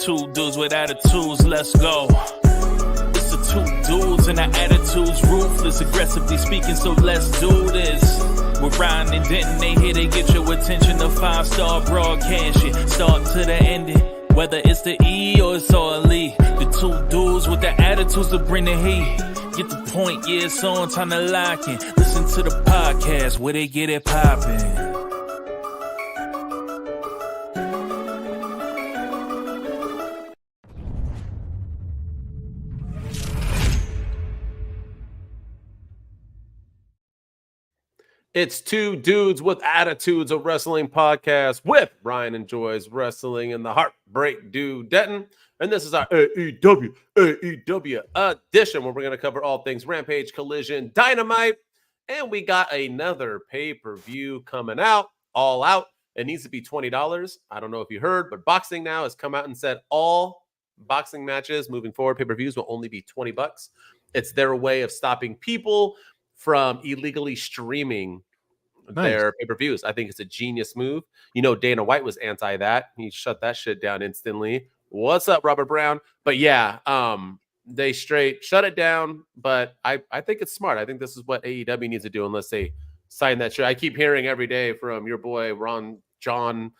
two dudes with attitudes, let's go. It's the two dudes and our attitudes, ruthless, aggressively speaking, so let's do this. We're Ryan and Denton, they here to get your attention. The 5-star broadcast, shit, start to the ending. Whether it's the E or it's all E, the two dudes with the attitudes to bring the heat. Get the point, yeah, it's on, time to lock in. Listen to the podcast where they get it poppin'. It's Two Dudes with Attitudes, a wrestling podcast with Ryan Enjoys Wrestling and the Heartbreak Dude Denton. And this is our AEW edition where we're going to cover all things Rampage, Collision, Dynamite. And we got another pay-per-view coming out, All Out. It needs to be $20. I don't know if you heard, but Boxing Now has come out and said all boxing matches moving forward, pay-per-views will only be $20. It's their way of stopping people from illegally streaming their pay-per-views. I think it's a genius move. You know, Dana White was anti that. He shut that shit down instantly. What's up, Robert Brown? But yeah, they straight shut it down. But I think it's smart. I think this is what AEW needs to do unless they sign that shit. I keep hearing every day from your boy John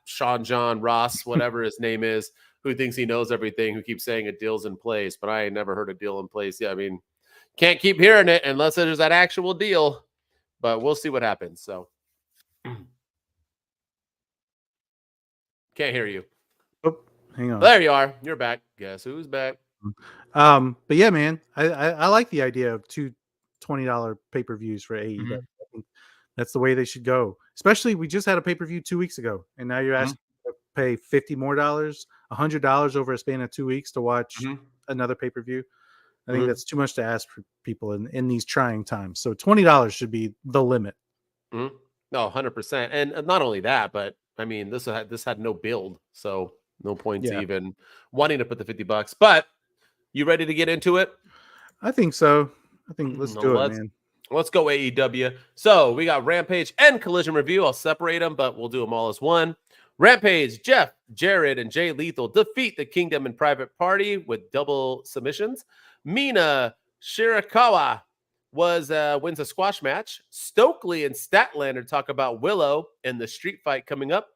Sean John Ross, whatever his name is, who thinks he knows everything, who keeps saying a deal's in place. But I ain't never heard a deal in place. Yeah, I mean, can't keep hearing it unless there's that actual deal. But we'll see what happens. So, can't hear you. Oh, hang on. There you are. You're back. Guess who's back? But yeah, man, I like the idea of two $20 pay-per-views for AEW. Mm-hmm. I think that's the way they should go. Especially, we just had a pay-per-view 2 weeks ago, and now you're asking to pay $50 more, $100 over a span of 2 weeks to watch another pay-per-view. I think that's too much to ask for people in these trying times. So $20 should be the limit. No, 100%. And not only that, but I mean, this had no build, so no point to even wanting to put the $50. But you ready to get into it? I think so. I think let's do it, man. Let's go AEW. So we got Rampage and Collision review. I'll separate them, but we'll do them all as one. Rampage, Jeff, Jarrett, and Jay Lethal defeat the Kingdom and Private Party with double submissions. Mina Shirakawa wins a squash match. Stokely and Statlander talk about Willow and the street fight coming up.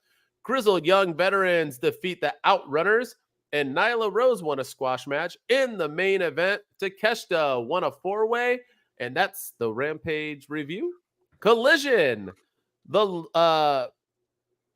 Grizzled Young Veterans defeat the Outrunners. And Nyla Rose won a squash match. In the main event, Takeshita won a 4-way. And that's the Rampage review. Collision.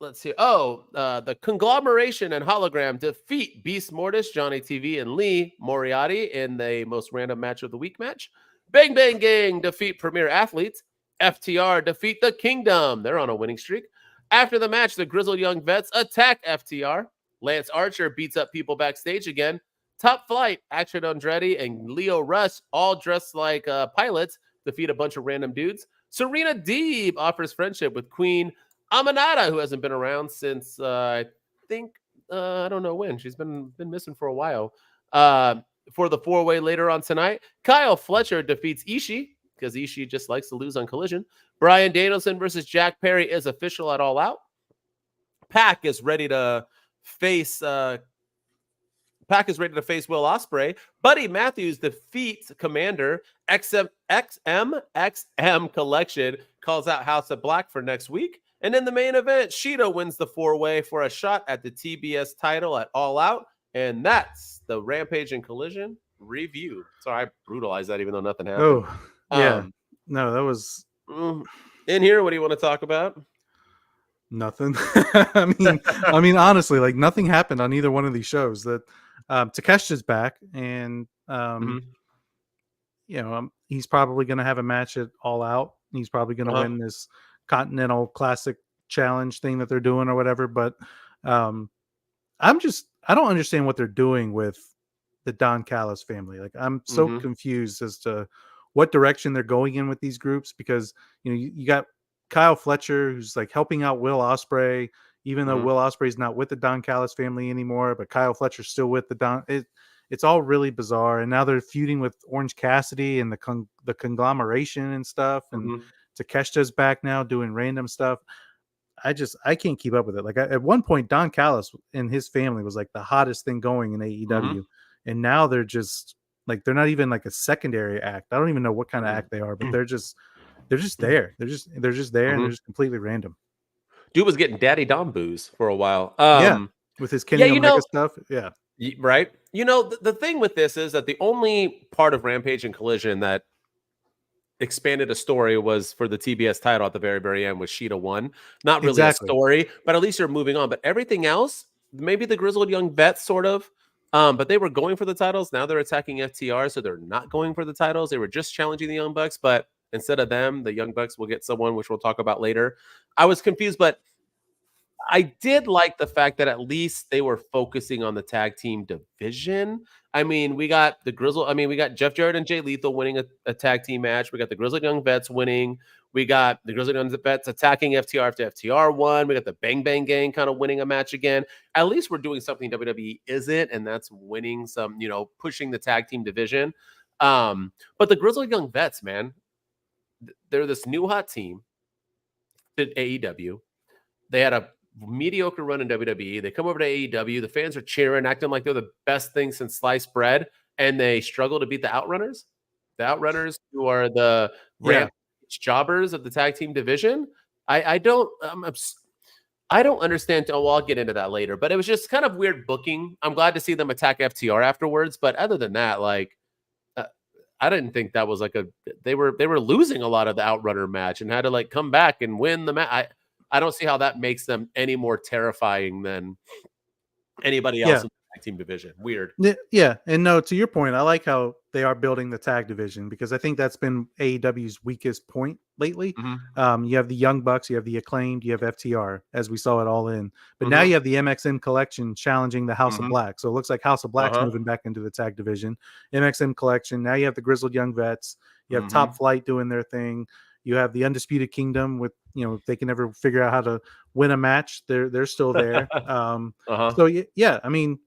Let's see. The Conglomeration and Hologram defeat Beast Mortis, Johnny TV, and Lee Moriarty in the most random match of the week match. Bang Bang Gang defeat Premier Athletes. FTR defeat the Kingdom. They're on a winning streak. After the match, the Grizzled Young Vets attack FTR. Lance Archer beats up people backstage again. Top Flight, Action Andretti, and Leo Rush, all dressed like pilots, defeat a bunch of random dudes. Serena Deeb offers friendship with Queen Amanada, who hasn't been around since I think I don't know when. She's been missing for a while. For the 4-way later on tonight, Kyle Fletcher defeats Ishii because Ishii just likes to lose on Collision. Bryan Danielson versus Jack Perry is official at All Out. Pac is ready to face Will Ospreay. Buddy Matthews defeats Commander. XM Collection calls out House of Black for next week. And in the main event, Shida wins the 4-way for a shot at the TBS title at All Out. And that's the Rampage and Collision review. Sorry, I brutalized that even though nothing happened. Oh, yeah. No, that was... In here, what do you want to talk about? Nothing. I mean, honestly, like nothing happened on either one of these shows. That Takeshita's back, and he's probably going to have a match at All Out. He's probably going to win this Continental Classic Challenge thing that they're doing or whatever. But I don't understand what they're doing with the Don Callis family. Like, I'm so confused as to what direction they're going in with these groups, because you got Kyle Fletcher, who's like helping out Will Ospreay, even though Will Ospreay's not with the Don Callis family anymore, but Kyle Fletcher's still with the Don. It's all really bizarre. And now they're feuding with Orange Cassidy and the Conglomeration and stuff. And Takeshita's back now doing random stuff. I can't keep up with it. Like at one point, Don Callis and his family was like the hottest thing going in AEW, and now they're just like they're not even like a secondary act. I don't even know what kind of act they are, but they're just there. They're just there, and they're just completely random. Dude was getting Daddy Dom booze for a while. With his Kenny Omega stuff. Yeah. Right. The thing with this is that the only part of Rampage and Collision that expanded a story was for the TBS title at the very, very end, with Shida won. Not really a story, but at least you're moving on. But everything else, maybe the Grizzled Young Vets sort of, but they were going for the titles. Now they're attacking FTR, so they're not going for the titles. They were just challenging the Young Bucks, but instead of them, the Young Bucks will get someone, which we'll talk about later. I was confused, but I did like the fact that at least they were focusing on the tag team division. I mean, we got the Grizzled. I mean, we got Jeff Jarrett and Jay Lethal winning a tag team match. We got the Grizzled Young Vets winning. We got the Grizzled Young Vets attacking FTR after FTR won. We got the Bang Bang Gang kind of winning a match again. At least we're doing something WWE isn't, and that's winning some, pushing the tag team division. But the Grizzled Young Vets, man, they're this new hot team at AEW. They had a mediocre run in WWE. They come over to AEW. The fans are cheering, acting like they're the best thing since sliced bread, and they struggle to beat the Outrunners. The Outrunners, who are the Rampage jobbers of the tag team division. I don't understand. Oh, well, I'll get into that later. But it was just kind of weird booking. I'm glad to see them attack FTR afterwards. But other than that, like, I didn't think that was like they were losing a lot of the Outrunner match and had to like come back and win the match. I don't see how that makes them any more terrifying than anybody else in the tag team division. Weird. Yeah. And no, to your point, I like how they are building the tag division, because I think that's been AEW's weakest point lately. You have the Young Bucks, you have the Acclaimed, you have FTR, as we saw it All In. But now you have the MXM Collection challenging the House of Black. So it looks like House of Black's moving back into the tag division. MXM Collection. Now you have the Grizzled Young Vets. You have Top Flight doing their thing. You have the Undisputed Kingdom with, if they can never figure out how to win a match, they're still there. So yeah, I mean,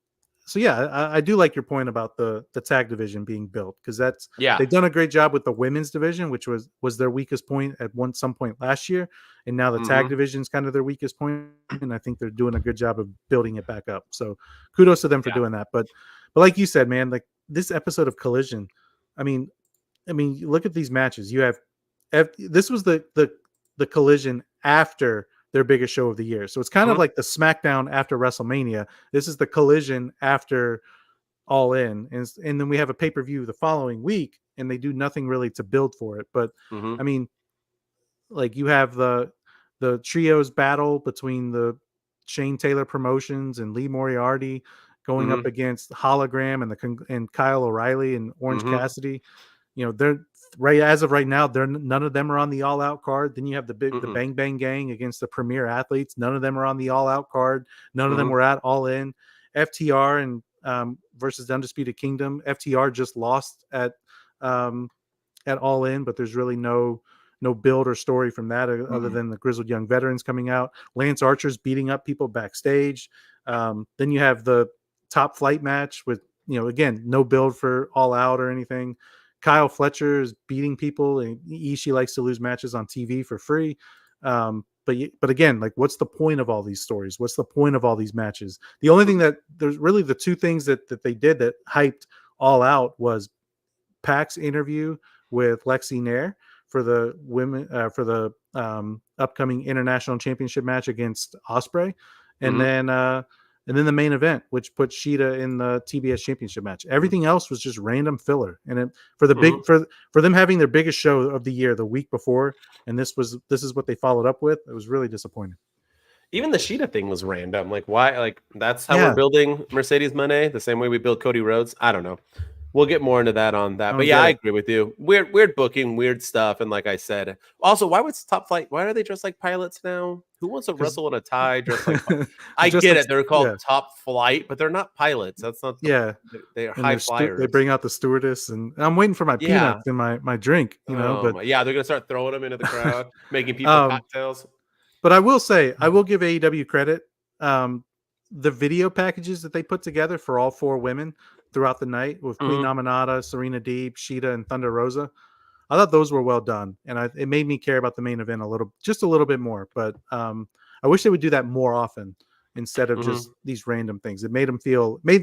I do like your point about the tag division being built, because they've done a great job with the women's division, which was their weakest point at some point last year, and now the tag division is kind of their weakest point, and I think they're doing a good job of building it back up. So kudos to them for doing that. But like you said, man, like this episode of Collision, I mean, look at these matches. You have this was the Collision after their biggest show of the year. So it's kind of like the SmackDown after WrestleMania. This is the Collision after All In. And then we have a pay-per-view the following week, and they do nothing really to build for it. But I mean, like you have the trios battle between the Shane Taylor Promotions and Lee Moriarty going up against Hologram and Kyle O'Reilly and Orange Cassidy. They're as of right now, none of them are on the All Out card. Then you have the Bang Bang Gang against the Premier Athletes. None of them are on the All Out card. None of them were at All In. FTR and versus the Undisputed Kingdom. FTR just lost at All In, but there's really no build or story from that other than the Grizzled Young Veterans coming out. Lance Archer's beating up people backstage. Then you have the Top Flight match with, again, no build for All Out or anything. Kyle Fletcher is beating people, and Ishii likes to lose matches on TV for free. But again, like, what's the point of all these stories? What's the point of all these matches? The only thing that there's really the two things that they did that hyped All Out was Pac's interview with Lexi Nair for the women for the upcoming international championship match against Ospreay, and then the main event, which put Shida in the TBS championship match. Everything else was just random filler. And for them having their biggest show of the year the week before, and this is what they followed up with, it was really disappointing. Even the Shida thing was random. Like, why? Like, that's how we're building Mercedes Moné, the same way we build Cody Rhodes. I don't know. We'll get more into that on that. But yeah, I agree with you. Weird booking, weird stuff. And like I said, also, why was Top Flight? Why are they dressed like pilots now? Who wants to wrestle in a tie dressed like I get it. They're called Top Flight, but they're not pilots. That's not they're high flyers. They bring out the stewardess, and I'm waiting for my peanuts in my drink, but they're gonna start throwing them into the crowd, making people cocktails. But I will say, I will give AEW credit. The video packages that they put together for all four women throughout the night with Queen Amanada, Serena Deeb, Shida, and Thunder Rosa, I thought those were well done, and it made me care about the main event just a little bit more. But I wish they would do that more often instead of just these random things. It made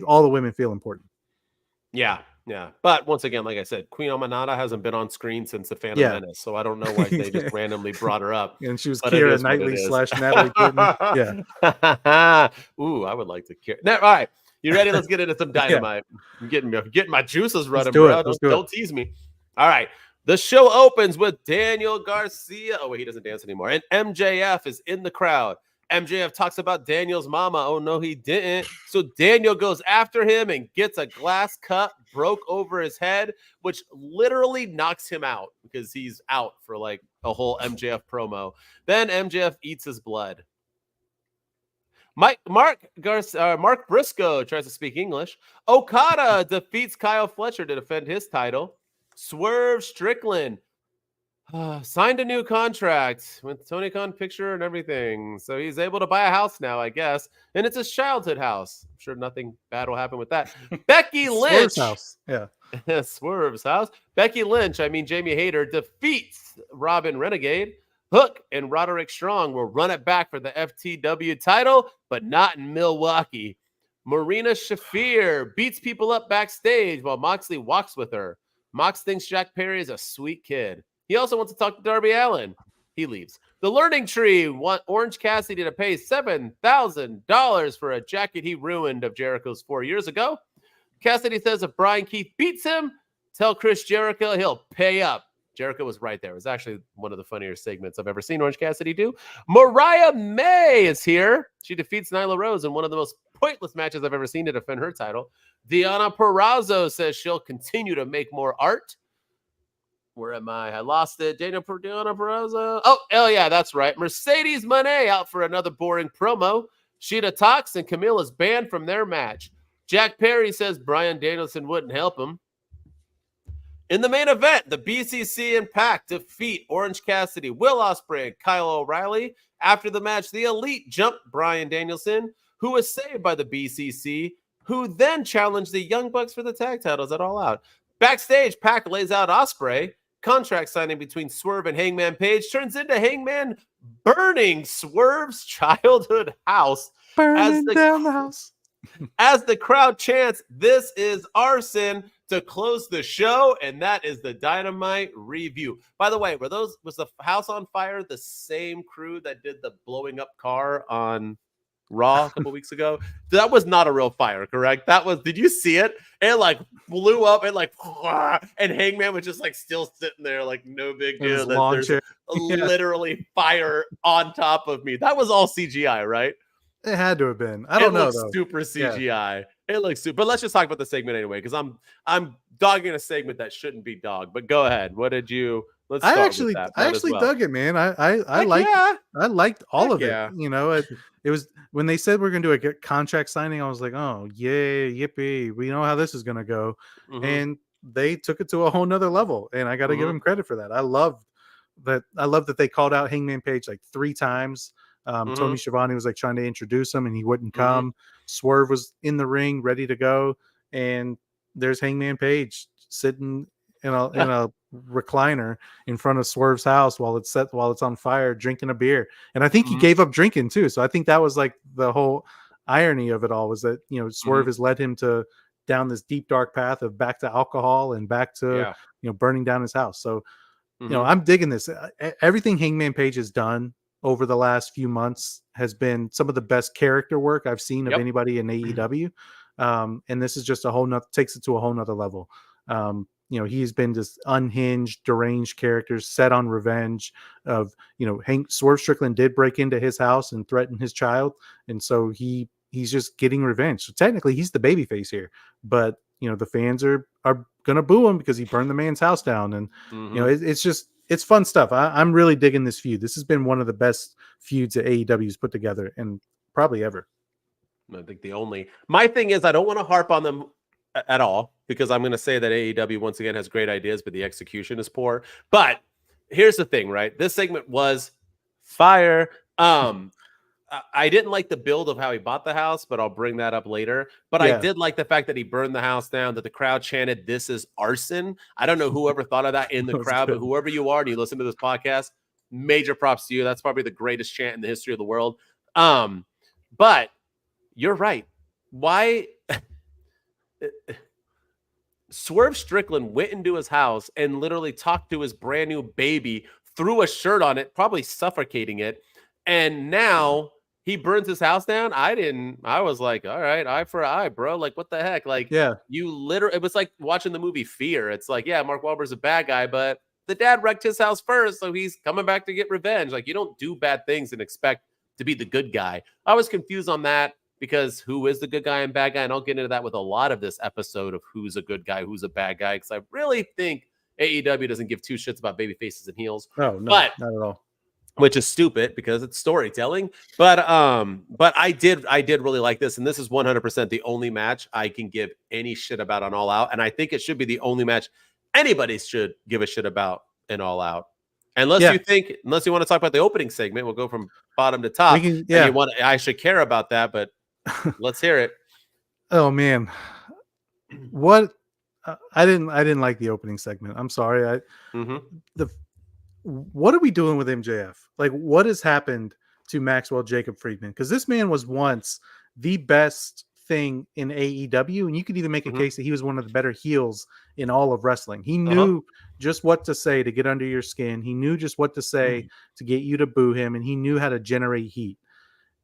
all the women feel important. Yeah. But once again, like I said, Queen Amanada hasn't been on screen since the Phantom Menace, so I don't know why they just randomly brought her up. And she was Keira Knightley / Natalie Portman. Yeah. Ooh, I would like to Keira. All right. You ready? Let's get into some Dynamite. I'm getting my juices running, bro. Don't tease me. All right. The show opens with Daniel Garcia. Oh, wait, he doesn't dance anymore. And MJF is in the crowd. MJF talks about Daniel's mama. Oh, no, he didn't. So Daniel goes after him and gets a glass cup broke over his head, which literally knocks him out because he's out for like a whole MJF promo. Then MJF eats his blood. Mark Briscoe tries to speak English. Okada defeats Kyle Fletcher to defend his title. Swerve Strickland signed a new contract with Tony Khan picture and everything. So he's able to buy a house now, I guess. And it's his childhood house. I'm sure nothing bad will happen with that. Becky Lynch. Swerve's house. Yeah. Swerve's house. Becky Lynch, Jamie Hayter, defeats Robin Renegade. Hook and Roderick Strong will run it back for the FTW title, but not in Milwaukee. Marina Shafir beats people up backstage while Moxley walks with her. Mox thinks Jack Perry is a sweet kid. He also wants to talk to Darby Allin. He leaves. The Learning Tree want Orange Cassidy to pay $7,000 for a jacket he ruined of Jericho's 4 years ago. Cassidy says if Brian Keith beats him, tell Chris Jericho he'll pay up. Jericho was right there. It was actually one of the funnier segments I've ever seen Orange Cassidy do. Mariah May is here. She defeats Nyla Rose in one of the most pointless matches I've ever seen to defend her title. Deonna Purrazzo says she'll continue to make more art. Where am I? I lost it. Deonna Purrazzo. Oh, hell yeah, that's right. Mercedes Moné out for another boring promo. Shida talks and Camilla's banned from their match. Jack Perry says Bryan Danielson wouldn't help him. In the main event, the BCC and Pac defeat Orange Cassidy, Will Ospreay, and Kyle O'Reilly. After the match, the Elite jumped Bryan Danielson, who was saved by the BCC, who then challenged the Young Bucks for the tag titles at All Out. Backstage, Pac lays out Ospreay. Contract signing between Swerve and Hangman Page turns into Hangman burning Swerve's childhood house. Burning down the house. As the crowd chants, "This is arson," to close the show, and that is the Dynamite review. By the way, was the house on fire the same crew that did the blowing up car on Raw a couple weeks ago? That was not a real fire, correct? Did you see it? It like blew up and like, and Hangman was just like still sitting there like no big deal. There's literally fire on top of me. That was all CGI, right? It had to have been. I don't know. Super CGI. Yeah. It looks super. But let's just talk about the segment anyway, because I'm dogging a segment that shouldn't be dogged. But go ahead. What did you? Let's. I actually dug it, man. I liked all of it. You know, it was when they said we're gonna do a contract signing. I was like, oh yay, yippee! We know how this is gonna go, and they took it to a whole nother level. And I got to give them credit for that. I love that they called out Hangman Page like 3 times. Tony Schiavone was like trying to introduce him and he wouldn't come. Swerve was in the ring ready to go, and there's Hangman Page sitting in a recliner in front of Swerve's house while it's on fire, drinking a beer. And I think he gave up drinking too. So I think that was like the whole irony of it all, was that, you know, Swerve has led him down this deep dark path of back to alcohol and back to burning down his house. So you know, I'm digging this. Everything Hangman Page has done over the last few months has been some of the best character work I've seen of anybody in AEW. And this is just takes it to a whole nother level. You know, he's been just unhinged, deranged characters set on revenge of, you know, Swerve Strickland did break into his house and threaten his child. And so he's just getting revenge. So technically he's the babyface here, but you know, the fans are going to boo him because he burned the man's house down. And, you know, it's fun stuff. I'm really digging this feud. This has been one of the best feuds that AEW's put together and probably ever. I think my thing is, I don't want to harp on them at all, because I'm going to say that AEW once again has great ideas, but the execution is poor. But here's the thing, right? This segment was fire. I didn't like the build of how he bought the house, but I'll bring that up later. But I did like the fact that he burned the house down, that the crowd chanted, "This is arson." I don't know whoever thought of that in the crowd, but whoever you are and you listen to this podcast, Major props to you. That's probably the greatest chant in the history of the world. But you're right. Why? Swerve Strickland went into his house and literally talked to his brand new baby, threw a shirt on it, probably suffocating it. And now he burns his house down. I was like, all right, eye for eye, bro. Like, what the heck? Like, Yeah. you literally, it was like watching the movie Fear. It's like, yeah, Mark Wahlberg's a bad guy, but the dad wrecked his house first. So he's coming back to get revenge. Like, you don't do bad things and expect to be the good guy. I was confused on that. Because who is the good guy and bad guy? And I'll get into that with a lot of this episode of who's a good guy, who's a bad guy. Because I really think AEW doesn't give two shits about baby faces and heels. No, but, not at all. Which is stupid because it's storytelling. But I did really like this. And this is 100% the only match I can give any shit about on All Out. And I think it should be the only match anybody should give a shit about in All Out. Unless you want to talk about the opening segment, we'll go from bottom to top. I should care about that, but let's hear it. Oh man, what? I didn't like the opening segment. I'm sorry. What are we doing with MJF? Like, what has happened to Maxwell Jacob Friedman? Because this man was once the best thing in AEW, and you could even make a case that he was one of the better heels in all of wrestling. He knew just what to say to get under your skin. He knew just what to say to get you to boo him, and he knew how to generate heat.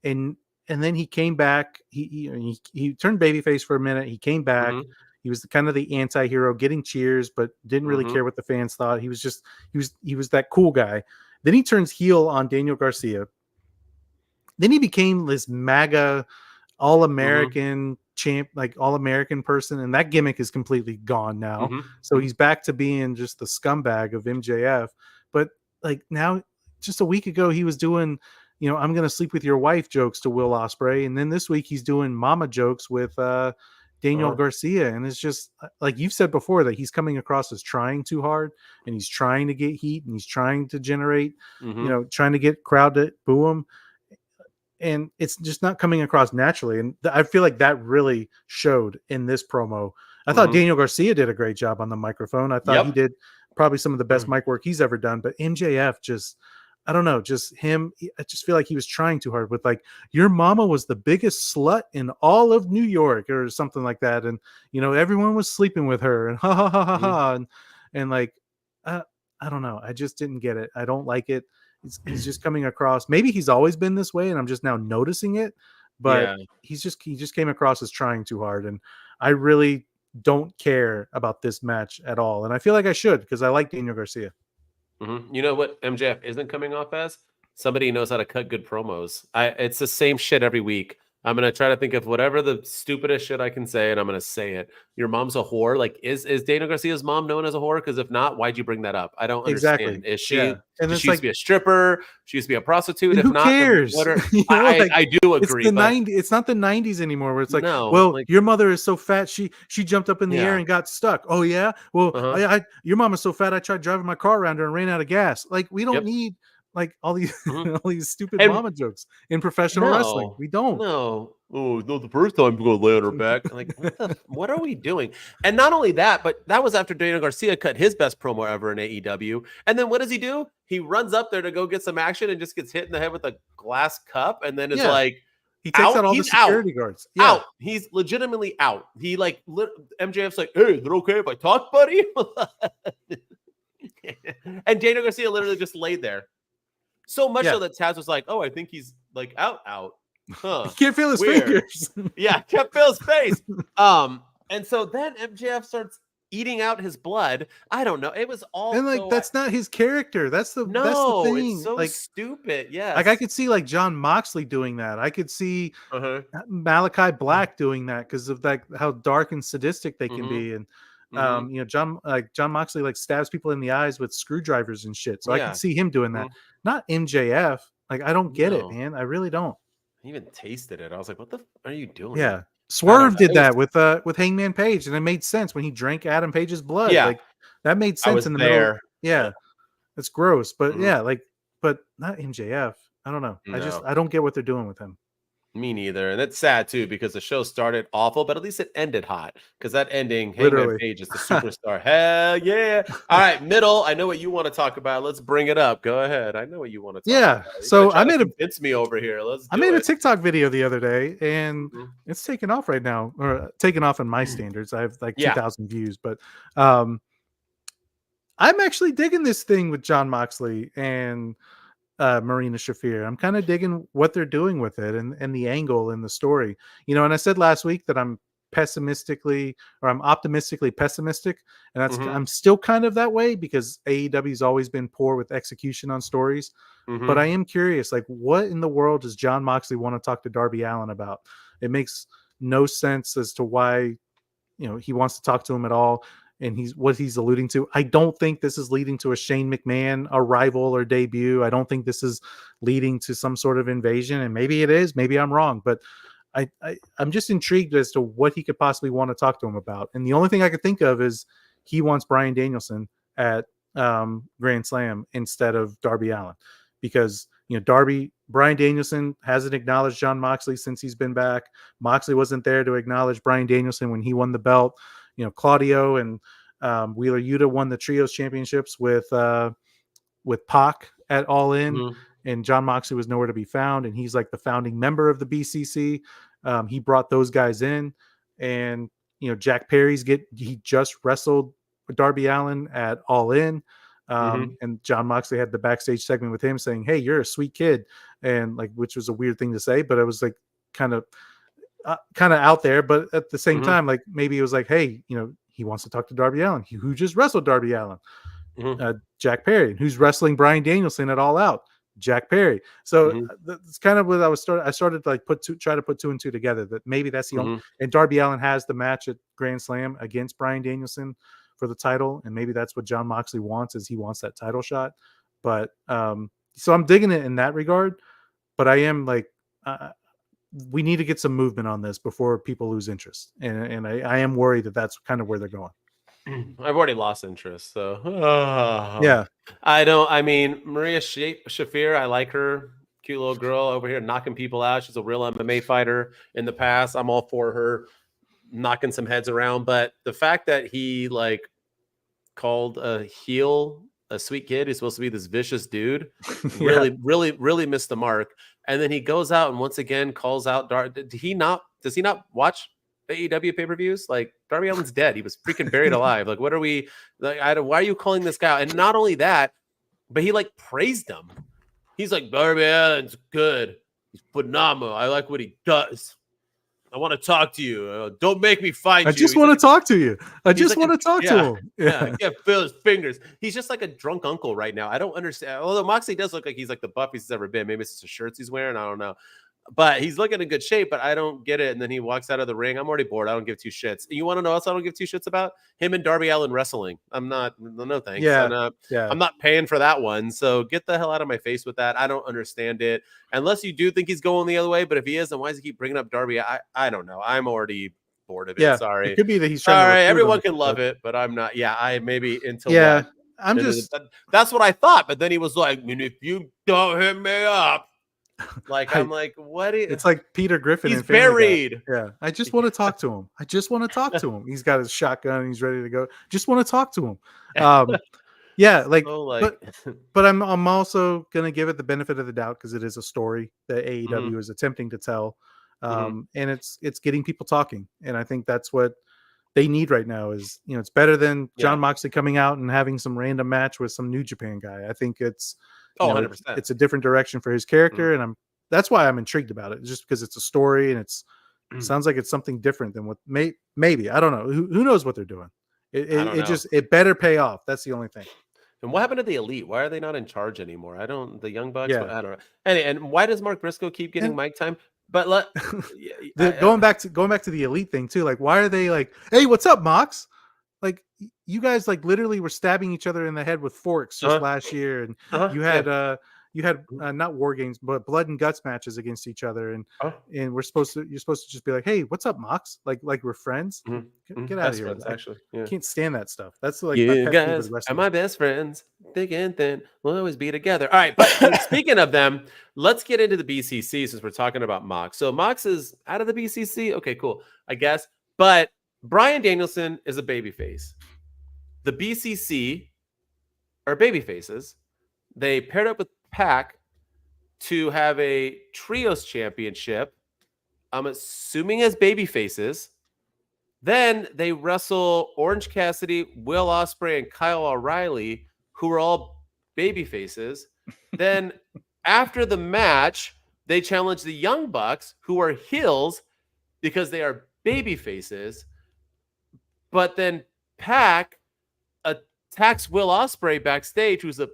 And then he came back. He turned babyface for a minute. He came back. He was kind of the anti-hero, getting cheers, but didn't really care what the fans thought. He was that cool guy. Then he turns heel on Daniel Garcia. Then he became this MAGA all-American champ, like all-American person, and that gimmick is completely gone now. So he's back to being just the scumbag of MJF. But like now, just a week ago, he was doing, I'm gonna sleep with your wife jokes to Will Ospreay, and then this week he's doing mama jokes with Daniel Garcia, and it's just like you've said before that he's coming across as trying too hard, and he's trying to get heat, and he's trying to generate, trying to get crowd to boo him. And it's just not coming across naturally. And I feel like that really showed in this promo. I thought Daniel Garcia did a great job on the microphone. I thought he did probably some of the best mic work he's ever done. But MJF just, I don't know, just him. I just feel like he was trying too hard with like, your mama was the biggest slut in all of New York or something like that. And, everyone was sleeping with her and ha ha ha ha ha. And like, I don't know. I just didn't get it. I don't like it. He's just coming across. Maybe he's always been this way, and I'm just now noticing it. But he just came across as trying too hard, and I really don't care about this match at all. And I feel like I should because I like Daniel Garcia. You know what MJF isn't coming off as? Somebody who knows how to cut good promos. It's the same shit every week. I'm going to try to think of whatever the stupidest shit I can say, and I'm going to say it. Your mom's a whore. Like, is Daniel Garcia's mom known as a whore? Because if not, why'd you bring that up? I don't understand. Is she? And she used to be a stripper? She used to be a prostitute? If who not, cares? I do agree. It's not the 90s anymore where it's like, your mother is so fat, she jumped up in the air and got stuck. Oh, yeah? Well, your mom is so fat, I tried driving my car around her and ran out of gas. Like, we don't need... like all these all these stupid mama jokes in professional wrestling. We don't. No. Oh, no, the first time I'm going to lay on her back. Like, what are we doing? And not only that, but that was after Daniel Garcia cut his best promo ever in AEW. And then what does he do? He runs up there to go get some action and just gets hit in the head with a glass cup. And then it's like, he takes out all the security guards. Out. He's legitimately out. He like, MJF's like, hey, is it okay if I talk, buddy? And Daniel Garcia literally just laid there. So much so that Taz was like, oh, I think he's like out. Huh. He can't feel his fingers. Can't feel his face. And so then MJF starts eating out his blood. I don't know. It was all that's not his character. That's the thing. It's so stupid. Yeah. Like I could see like Jon Moxley doing that. I could see Malachi Black doing that because of like how dark and sadistic they can be. And Jon Moxley like stabs people in the eyes with screwdrivers and shit. So I can see him doing that. Not MJF. Like I don't get it, man. I really don't. I even tasted it. I was like, "What the are you doing?" Yeah, Swerve did that with Hangman Page, and it made sense when he drank Adam Page's blood. Yeah, like that made sense in the middle. Yeah, it's gross, but but not MJF. I don't know. I don't get what they're doing with him. Me neither. And it's sad too because the show started awful, but at least it ended hot. Because that ending, Hangman Literally. Page is the superstar. Hell yeah. All right, middle. I know what you want to talk about. Let's bring it up. Go ahead. I know what you want to talk about. So I made convince me over here. I made a TikTok video the other day, and it's taken off right now, or taken off in my standards. I have like 2,000 views, but I'm actually digging this thing with Jon Moxley and Marina Shafir. I'm kind of digging what they're doing with it and the angle and the story. And I said last week that I'm optimistically pessimistic, and that's I'm still kind of that way because AEW's always been poor with execution on stories. But I am curious, like, what in the world does Jon Moxley want to talk to Darby Allin about? It makes no sense as to why he wants to talk to him at all. And what he's alluding to. I don't think this is leading to a Shane McMahon arrival or debut. I don't think this is leading to some sort of invasion. And maybe it is. Maybe I'm wrong. But I'm just intrigued as to what he could possibly want to talk to him about. And the only thing I could think of is he wants Bryan Danielson at Grand Slam instead of Darby Allin. Because Bryan Danielson hasn't acknowledged Jon Moxley since he's been back. Moxley wasn't there to acknowledge Bryan Danielson when he won the belt. Claudio and Wheeler Yuta won the trios championships with Pac at All In, and Jon Moxley was nowhere to be found. And he's like the founding member of the BCC. He brought those guys in, and Jack Perry's he just wrestled with Darby Allin at All In. And Jon Moxley had the backstage segment with him saying, "Hey, you're a sweet kid," and which was a weird thing to say, but it was like kind of out there. But at the same time, like maybe it was like, hey, he wants to talk to Darby Allin, who just wrestled Darby Allin. Jack Perry, who's wrestling Bryan Danielson at All Out. Jack Perry. So that's kind of what I started to like try to put two and two together, that maybe that's the only, and Darby Allin has the match at Grand Slam against Bryan Danielson for the title, and maybe that's what Jon Moxley wants, is he wants that title shot. But so I'm digging it in that regard, but I am like we need to get some movement on this before people lose interest, and I am worried that that's kind of where they're going. I've already lost interest, so yeah. I mean, Maria Shafir, I like her. Cute little girl over here knocking people out. She's a real MMA fighter in the past. I'm all for her knocking some heads around, but the fact that he like called a heel a sweet kid who's supposed to be this vicious dude really missed the mark. And then he goes out and once again calls out does he not watch AEW pay-per-views? Like, Darby Allin's dead. He was freaking buried alive. Like, what are we like? Why are you calling this guy out? And not only that, but he like praised him. He's like, Darby Allin's good. He's phenomenal. I like what he does. I want to talk to you. Don't make me fight you. I just want to talk to you. I just want to talk to him. Yeah, feel his fingers. He's just like a drunk uncle right now. I don't understand. Although Moxley does look like he's like the buffiest he's ever been. Maybe it's just the shirts he's wearing. I don't know. But he's looking in good shape, but I don't get it. And then he walks out of the ring. I'm already bored. I don't give two shits. You want to know what else I don't give two shits about? Him and Darby Allin wrestling. No thanks. Yeah. I'm not paying for that one. So get the hell out of my face with that. I don't understand it. Unless you do think he's going the other way. But if he is, then why does he keep bringing up Darby? I don't know. I'm already bored of it. Yeah. Sorry. It could be that he's trying to everyone can love it, but I'm not. Yeah, I maybe until that. I'm just that's what I thought. But then he was like, if you don't hit me up. Like, I'm like, what is it's like Peter Griffin? He's buried. Yeah. I just want to talk to him. He's got his shotgun and he's ready to go. Just want to talk to him. But I'm also gonna give it the benefit of the doubt because it is a story that AEW is attempting to tell. And it's getting people talking. And I think that's what they need right now is, it's better than Jon Moxley coming out and having some random match with some New Japan guy. I think it's 100%. It's a different direction for his character, and that's why I'm intrigued about it. Just because it's a story and it sounds like it's something different than what maybe I don't know. Who knows what they're doing? It better pay off. That's the only thing. And what happened to the Elite? Why are they not in charge anymore? The Young Bucks. Yeah. I don't know. And why does Mark Briscoe keep getting mic time? But going back to the Elite thing too. Like, why are they like, hey, what's up, Mox? Like, you guys like literally were stabbing each other in the head with forks just last year, and you had you had not war games, but blood and guts matches against each other, and you're supposed to just be like, hey, what's up, Mox? Like we're friends. Get out of here. Friends, actually. Yeah. Can't stand that stuff. That's like you my pet peeve guys with are my best friends, thick and thin. We'll always be together. All right, but speaking of them, let's get into the BCC since we're talking about Mox. So Mox is out of the BCC. Okay, cool, I guess. But Bryan Danielson is a babyface. The BCC are babyfaces. They paired up with Pac to have a trios championship. I'm assuming as babyfaces. Then they wrestle Orange Cassidy, Will Ospreay, and Kyle O'Reilly, who are all babyfaces. Then after the match, they challenge the Young Bucks, who are heels because they are babyfaces. But then Pac attacks Will Ospreay backstage, who's a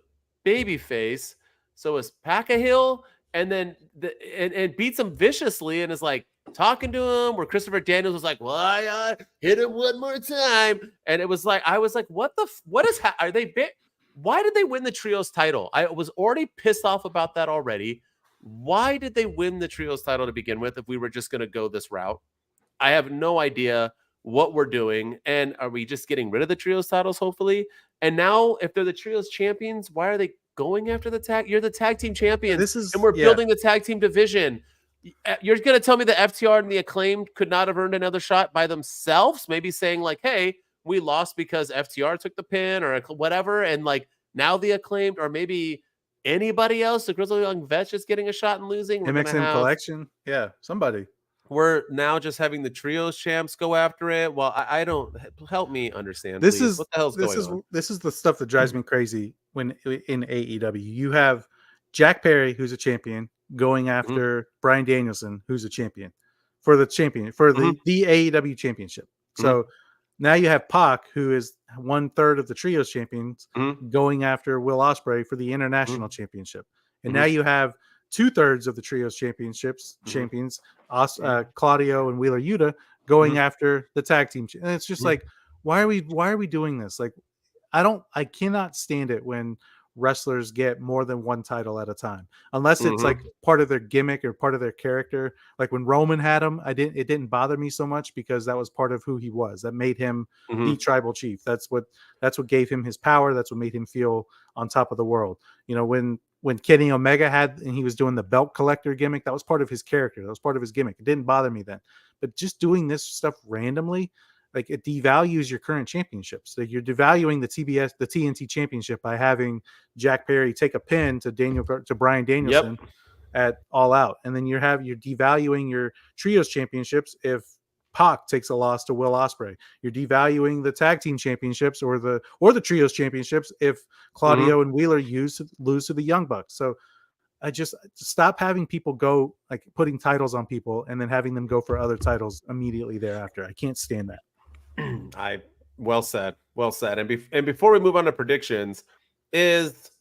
babyface. So is Pac a heel? And then and beats him viciously and is like talking to him, where Christopher Daniels was like, well, I hit him one more time. And it was like, I was like, what is are they why did they win the trios title? I was already pissed off about that already. Why did they win the trios title to begin with if we were just going to go this route? I have no idea what we're doing. And are we just getting rid of the trios titles, hopefully? And now if they're the trios champions, why are they going after the tag? You're the tag team champions. And we're building the tag team division. You're going to tell me the FTR and the Acclaimed could not have earned another shot by themselves? Maybe saying like, hey, we lost because FTR took the pin or whatever. And like now the Acclaimed, or maybe anybody else, the Grizzled Young Vets just getting a shot and losing. MXN Collection. Yeah, somebody. We're now just having the trios champs go after it. Well, I don't, help me understand. This please. is what the hell's going on? This is the stuff that drives me crazy when in AEW. You have Jack Perry, who's a champion, going after Bryan Danielson, who's a champion for the AEW championship. So now you have Pac, who is 1/3 of the trios champions, going after Will Ospreay for the international championship. And now you have 2/3 of the trios champions, Claudio and Wheeler Yuta, going after the tag team. And it's just like, why are we doing this? Like, I cannot stand it when wrestlers get more than one title at a time, unless it's like part of their gimmick or part of their character. Like when Roman had him, it didn't bother me so much because that was part of who he was. That made him the tribal chief. That's what gave him his power. That's what made him feel on top of the world. You know, when Kenny Omega and he was doing the belt collector gimmick, that was part of his character. That was part of his gimmick. It didn't bother me then. But just doing this stuff randomly, like, it devalues your current championships. So you're devaluing the TNT championship by having Jack Perry take a pin to Bryan Danielson at All Out. And then you're devaluing your trios championships if Pac takes a loss to Will Ospreay. You're devaluing the tag team championships or the trios championships if Claudio and Wheeler lose to the Young Bucks. So I just stop having people go, like, putting titles on people and then having them go for other titles immediately thereafter. I can't stand that. Well said. And before we move on to predictions, is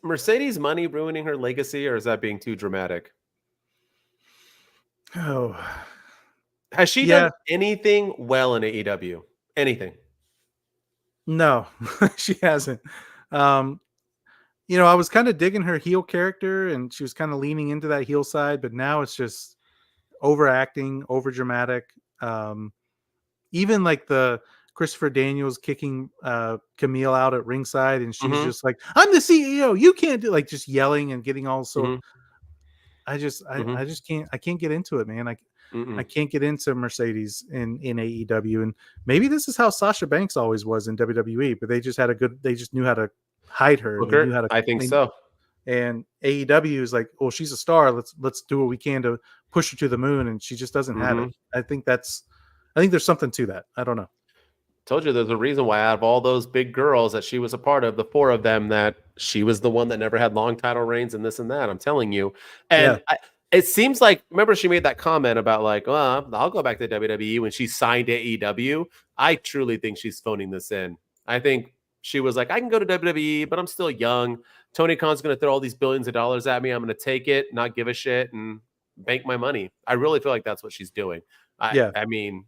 Mercedes money ruining her legacy, or is that being too dramatic? Oh, has she done anything well in AEW? Anything? No, she hasn't. You know, I was kind of digging her heel character, and she was kind of leaning into that heel side, but now it's just overacting, over dramatic. Even like the Christopher Daniels kicking Camille out at ringside, and she's just like, "I'm the CEO, you can't do," like, just yelling and getting all so. I can't get into it, man. I can't get into Mercedes in AEW, and maybe this is how Sasha Banks always was in WWE, but they just knew how to hide her. I think so. And AEW is like, well, she's a star. Let's do what we can to push her to the moon, and she just doesn't have it. I think there's something to that. I don't know. Told you there's a reason why out of all those big girls that she was a part of, the four of them, that she was the one that never had long title reigns and this and that. I'm telling you. And it seems like, remember she made that comment about like, well, I'll go back to WWE when she signed AEW. I truly think she's phoning this in. I think she was like, I can go to WWE, but I'm still young. Tony Khan's going to throw all these billions of dollars at me. I'm going to take it, not give a shit, and bank my money. I really feel like that's what she's doing. I mean,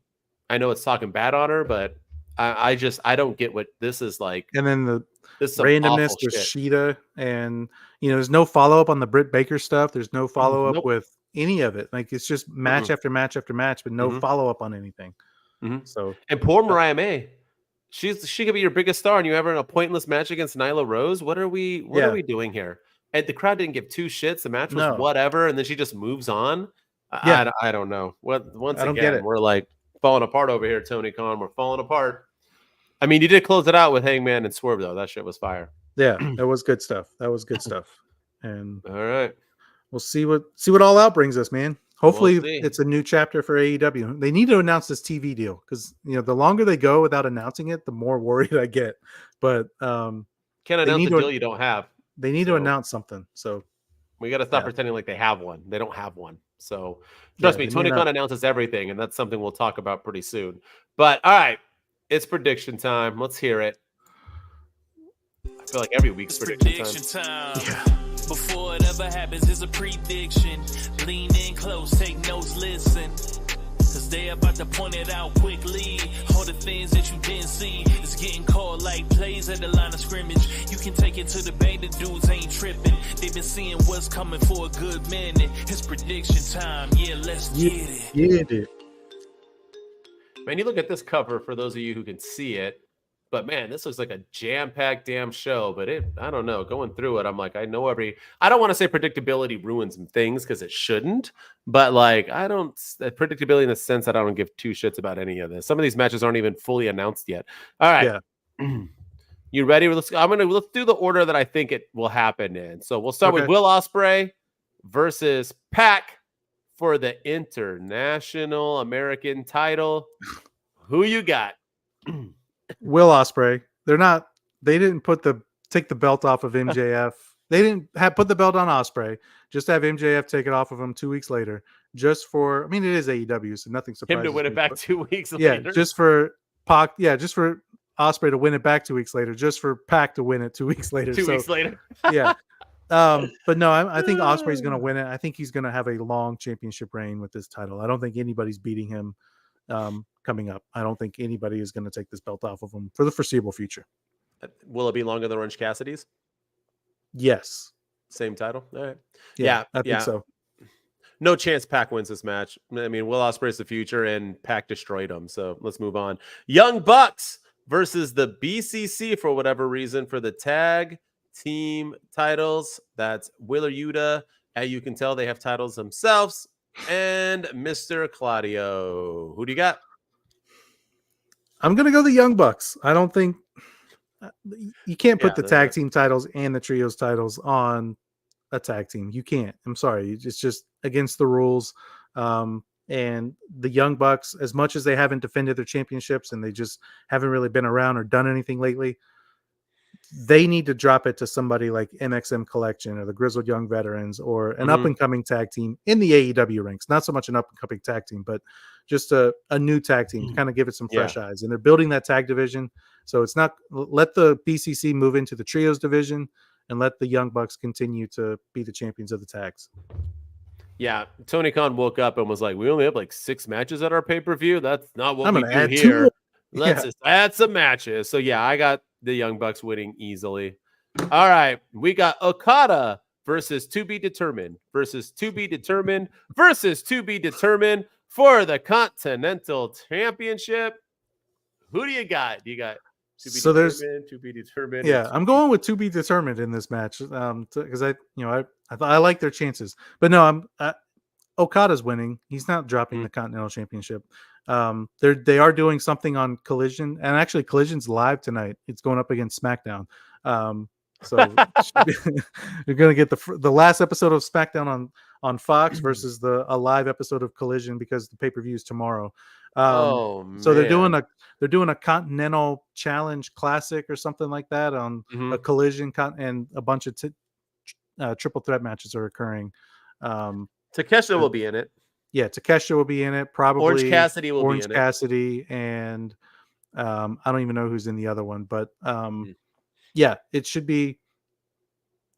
I know it's talking bad on her, but I don't get what this is like. And then This is some randomness awful with shit. Shida, and there's no follow up on the Britt Baker stuff. There's no follow up Nope. with any of it. Like it's just match after match after match, but no follow up on anything. So and poor Mariah May, she could be your biggest star, and you ever in a pointless match against Nyla Rose. What are we doing here? And the crowd didn't give two shits. The match was whatever, and then she just moves on. I don't know. Once again, we're like falling apart over here, Tony Khan. We're falling apart. I mean, you did close it out with Hangman and Swerve, though. That shit was fire. Yeah, that was good stuff. And all right, we'll see what All Out brings us, man. Hopefully, it's a new chapter for AEW. They need to announce this TV deal because the longer they go without announcing it, the more worried I get. But can't announce a deal you don't have. They need to announce something. So we got to stop pretending like they have one. They don't have one. So trust me, Tony Khan announces everything, and that's something we'll talk about pretty soon. But all right, it's prediction time. Let's hear it. I feel like every week's prediction time. Yeah. Before it ever happens, it's a prediction. Lean in close, take notes, listen. Cause they about to point it out quickly. All the things that you didn't see is getting called like plays at the line of scrimmage. You can take it to the bank, the dudes ain't tripping. They've been seeing what's coming for a good minute. It's prediction time. Yeah, let's get it. Get it. Man, you look at this cover for those of you who can see it. But man, this looks like a jam-packed damn show. But I don't know. Going through it, I'm like, I don't want to say predictability ruins things because it shouldn't. But like, predictability in the sense that I don't give two shits about any of this. Some of these matches aren't even fully announced yet. All right. Yeah. You ready? Let's do the order that I think it will happen in. So we'll start with Will Ospreay versus Pac for the International American title. Who you got? Will Ospreay. They didn't take the belt off of MJF. They didn't put the belt on Ospreay. Just have MJF take it off of him 2 weeks later. It is AEW, so nothing surprises him to win it back 2 weeks later. Yeah, just for Pac. Yeah, just for Ospreay to win it back 2 weeks later. Just for Pac to win it 2 weeks later. 2 weeks later. Yeah. But no, I think Ospreay's going to win it. I think he's going to have a long championship reign with this title. I don't think anybody's beating him coming up. I don't think anybody is going to take this belt off of him for the foreseeable future. Will it be longer than Orange Cassidy's? Yes. Same title? All right. Yeah, I think so. No chance Pac wins this match. I mean, Will Ospreay's the future, and Pac destroyed him. So let's move on. Young Bucks versus the BCC for whatever reason for the tag team titles. That's Wheeler Yuta. As you can tell, they have titles themselves. And Mr. Claudio. Who do you got? I'm going to go the Young Bucks. I don't think you can't put the tag team titles and the trios titles on a tag team. You can't. I'm sorry. It's just against the rules. And the Young Bucks, as much as they haven't defended their championships and they just haven't really been around or done anything lately, they need to drop it to somebody like MXM Collection or the Grizzled Young Veterans or an up-and-coming tag team in the AEW ranks. Not so much an up-and-coming tag team, but just a new tag team to kind of give it some fresh eyes. And they're building that tag division. So it's not – let the BCC move into the trios division and let the Young Bucks continue to be the champions of the tags. Yeah, Tony Khan woke up and was like, we only have like 6 matches at our pay-per-view. That's not what we do here. Let's just add some matches. So, yeah, I got the Young Bucks winning easily. All right, we got Okada versus To Be Determined versus To Be Determined versus To Be Determined for the Continental Championship. Who do you got? Do you got To Be Determined, To Be Determined? Yeah, I'm going with To Be Determined in this match because I like their chances. But no, Okada's winning. He's not dropping the Continental Championship. They are doing something on Collision, and actually Collision's live tonight. It's going up against SmackDown. So you're going to get the last episode of SmackDown on Fox versus a live episode of Collision because the pay-per-view is tomorrow. So they're doing a Continental Challenge Classic or something like that on a Collision and a bunch of triple threat matches are occurring. Takeshita will be in it. Yeah, Takeshita will be in it. Probably Orange Cassidy will be in it. Orange Cassidy and I don't even know who's in the other one, but yeah, it should be.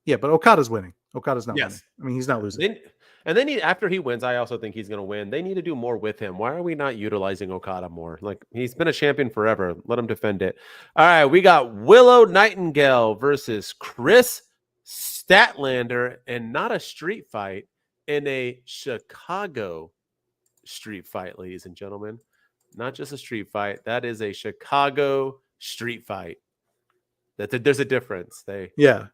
Yeah, but Okada's winning. Okada's not winning. Yes. I mean, he's not losing. And they need, after he wins, I also think he's going to win. They need to do more with him. Why are we not utilizing Okada more? Like, he's been a champion forever. Let him defend it. All right, we got Willow Nightingale versus Chris Statlander, and not a street fight, in a Chicago street fight, ladies and gentlemen. Not just a street fight. That is a Chicago street fight. There's a difference. Yeah.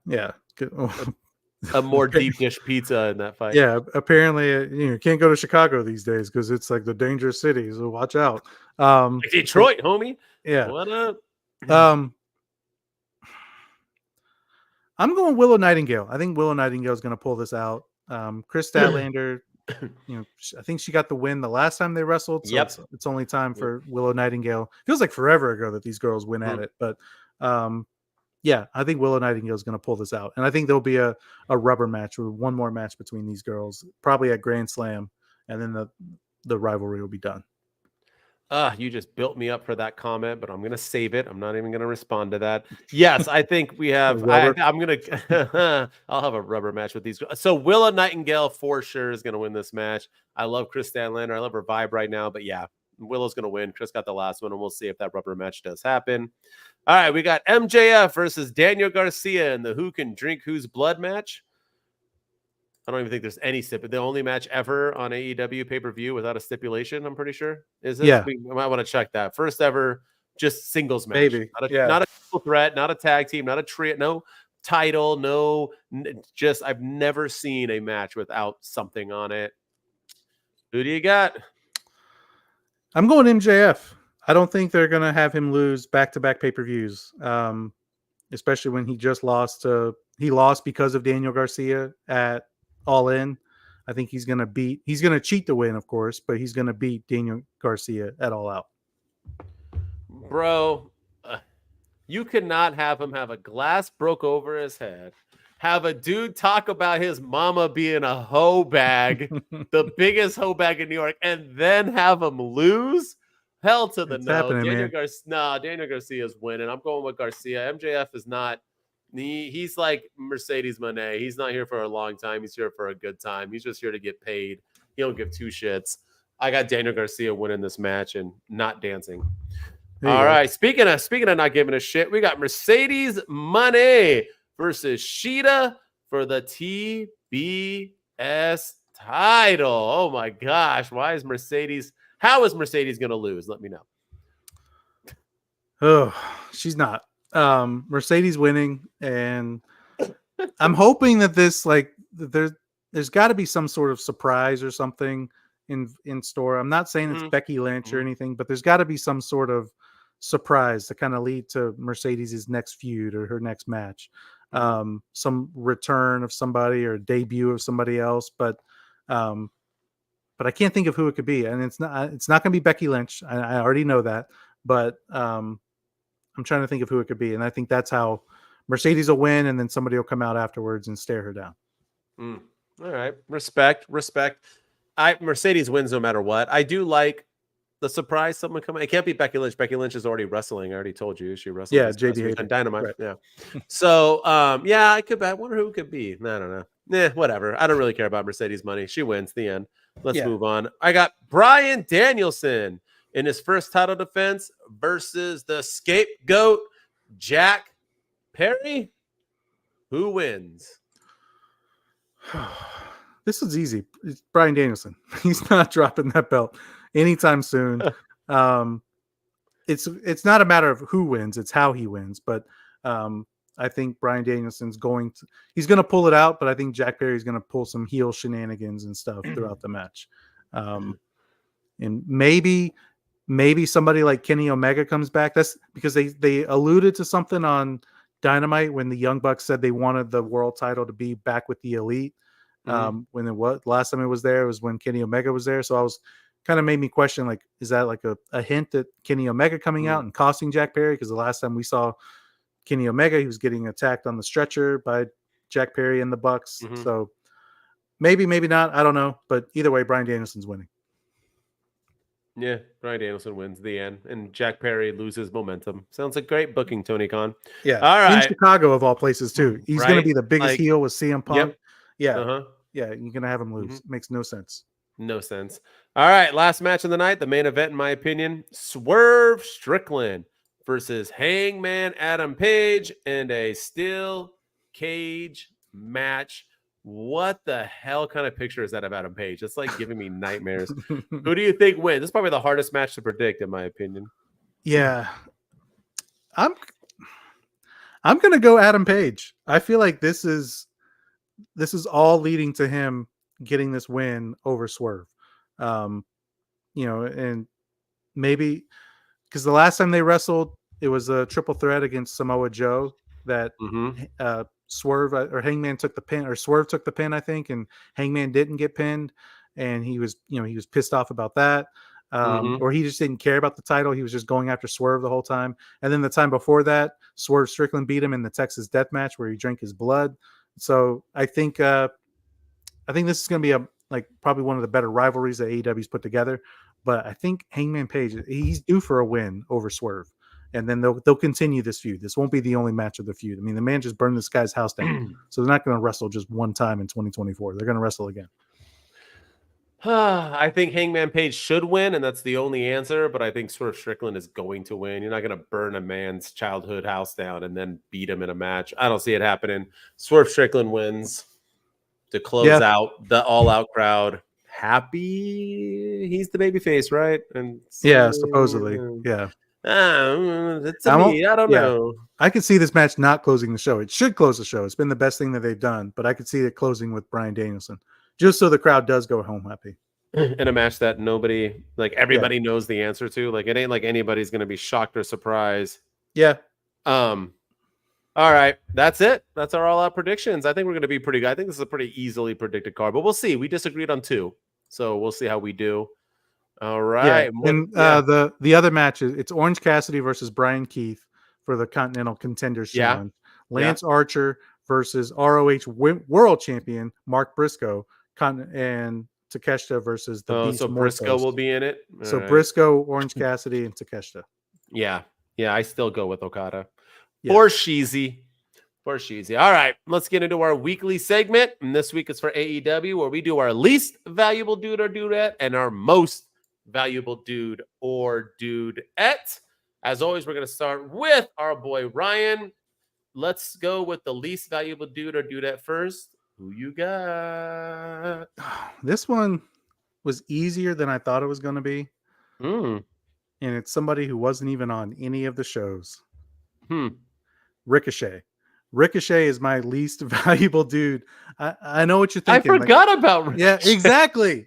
A more deep dish pizza in that fight. Yeah, apparently, you can't go to Chicago these days because it's like the dangerous city. So watch out. Like Detroit, homie. Yeah. What up? I'm going Willow Nightingale. I think Willow Nightingale is going to pull this out. Chris Statlander, I think she got the win the last time they wrestled. So it's only time for Willow Nightingale. Feels like forever ago that these girls went at it, but yeah, I think Willow Nightingale is going to pull this out, and I think there'll be a rubber match or one more match between these girls, probably at Grand Slam, and then the rivalry will be done. You just built me up for that comment, but I'm going to save it. I'm not even going to respond to that. Yes, I think we have. I'm going to. I'll have a rubber match with these. So Willow Nightingale for sure is going to win this match. I love Chris Statlander. I love her vibe right now, but yeah, Willow's going to win. Chris got the last one, and we'll see if that rubber match does happen. All right, we got MJF versus Daniel Garcia in the Who Can Drink Whose Blood match. I don't even think there's any the only match ever on AEW pay-per-view without a stipulation, I'm pretty sure. Is it? Yeah. We might want to check that. First ever just singles match. Maybe. Not a triple threat, not a tag team, not a trio, no title, just I've never seen a match without something on it. Who do you got? I'm going MJF. I don't think they're going to have him lose back-to-back pay-per-views, especially when he just lost because of Daniel Garcia at All In. I think he's going to cheat the win, of course, but he's going to beat Daniel Garcia at All Out. Bro, you cannot have him have a glass broke over his head, have a dude talk about his mama being a hoe bag, the biggest hoe bag in New York, and then have him lose. Hell to the no. Daniel Garcia is winning. I'm going with Garcia. MJF is not. He's like Mercedes Moné. He's not here for a long time. He's here for a good time. He's just here to get paid. He don't give two shits. I got Daniel Garcia winning this match and not dancing. All right. Speaking of not giving a shit, we got Mercedes Moné versus Shida for the TBS title. Oh my gosh. How is Mercedes going to lose? Let me know. Oh, she's not. Mercedes winning, and I'm hoping that there's got to be some sort of surprise or something in store. I'm not saying it's Becky Lynch or anything, but there's got to be some sort of surprise to kind of lead to Mercedes' next feud or her next match. Some return of somebody or debut of somebody else, but I can't think of who it could be, and it's not going to be Becky Lynch. I already know that, but I'm trying to think of who it could be, and I think that's how Mercedes will win, and then somebody will come out afterwards and stare her down. All right, respect. Mercedes wins no matter what. I do like the surprise someone coming. It can't be Becky Lynch. Becky Lynch is already wrestling. I already told you she wrestled. Yeah, JD and Dynamite. Right. Yeah. So yeah, I wonder who it could be. I don't know. Whatever. I don't really care about Mercedes money. She wins. The end. Let's move on. I got Bryan Danielson in his first title defense versus the scapegoat, Jack Perry. Who wins? This is easy. It's Bryan Danielson. He's not dropping that belt anytime soon. It's not a matter of who wins, it's how he wins. But I think Bryan Danielson's going to pull it out, but I think Jack Perry's going to pull some heel shenanigans and stuff throughout the match. And maybe somebody like Kenny Omega comes back. That's because they alluded to something on Dynamite when the Young Bucks said they wanted the world title to be back with the Elite. When it was last time it was there, it was when Kenny Omega was there. So I was kind of made me question, like, is that like a hint at Kenny Omega coming out and costing Jack Perry? Because the last time we saw Kenny Omega, he was getting attacked on the stretcher by Jack Perry and the Bucks. So maybe not. I don't know. But either way, Bryan Danielson's winning. Yeah, Bryan Danielson wins the end, and Jack Perry loses momentum. Sounds like great booking, Tony Khan. Yeah. All right. In Chicago, of all places, too. He's going to be the biggest heel with CM Punk. Yeah. Uh-huh. Yeah. You're going to have him lose. Makes no sense. No sense. All right, last match of the night, the main event, in my opinion, Swerve Strickland versus Hangman Adam Page in a steel cage match. What the hell kind of picture is that of Adam Page? It's like giving me nightmares. Who do you think wins? This is probably the hardest match to predict, in my opinion. Yeah. I'm going to go Adam Page. I feel like this is all leading to him getting this win over Swerve. And maybe because the last time they wrestled, it was a triple threat against Samoa Joe that Swerve or Hangman took the pin, or Swerve took the pin, I think, and Hangman didn't get pinned, and he was pissed off about that. Or he just didn't care about the title. He was just going after Swerve the whole time. And then the time before that, Swerve Strickland beat him in the Texas Death Match where he drank his blood. So I think this is going to be probably one of the better rivalries that AEW's put together. But I think Hangman Page, he's due for a win over Swerve. And then they'll continue this feud. This won't be the only match of the feud. I mean, the man just burned this guy's house down. So they're not going to wrestle just one time in 2024. They're going to wrestle again. I think Hangman Page should win, and that's the only answer. But I think Swerve Strickland is going to win. You're not going to burn a man's childhood house down and then beat him in a match. I don't see it happening. Swerve Strickland wins to close out the All Out crowd. Happy he's the babyface, right? And so, supposedly, yeah. It's me. I don't know. I could see this match not closing the show. It should close the show. It's been the best thing that they've done, but I could see it closing with Bryan Danielson, just so the crowd does go home happy. In a match that everybody knows the answer to. Like, it ain't like anybody's going to be shocked or surprised. Yeah. All right, that's it. That's our All Out predictions. I think we're going to be pretty good. I think this is a pretty easily predicted card, but we'll see. We disagreed on 2, so we'll see how we do. All right. Yeah. And the other match it's Orange Cassidy versus Brian Keith for the Continental Contenders Challenge. Lance Archer versus ROH World Champion Mark Briscoe, and Takeshita versus the Beast. So Briscoe will be in it. All right. Briscoe, Orange Cassidy, and Takeshita. Yeah, I still go with Okada. Or Sheezy. All right, let's get into our weekly segment. And this week is for AEW, where we do our least valuable dude or dudette and our most valuable dude or dudette. As always, we're going to start with our boy Ryan. Let's go with the least valuable dude or dudette first. Who you got? This one was easier than I thought it was going to be. And it's somebody who wasn't even on any of the shows. Ricochet. Ricochet is my least valuable dude. I know what you're thinking. I forgot about Ricochet. Yeah,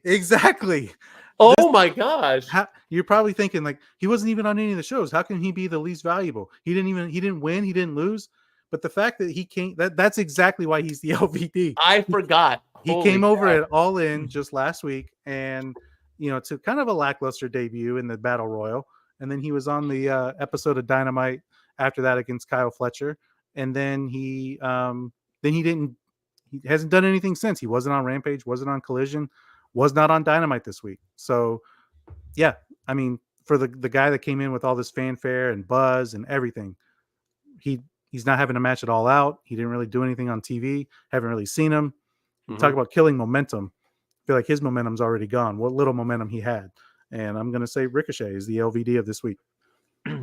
exactly. Oh my gosh. You're probably thinking he wasn't even on any of the shows. How can he be the least valuable? He didn't win, he didn't lose. But the fact that he came, that's exactly why he's the LVD. I forgot. He came over at All In just last week, and to kind of a lackluster debut in the Battle Royal. And then he was on the episode of Dynamite after that against Kyle Fletcher. And then he hasn't done anything since. He wasn't on Rampage, wasn't on Collision, was not on Dynamite this week. So yeah, I mean, for the guy that came in with all this fanfare and buzz and everything, he's not having a match at All Out. He didn't really do anything on TV. Haven't really seen him. Talk about killing momentum. I feel like his momentum's already gone. What little momentum he had. And I'm going to say Ricochet is the LVD of this week.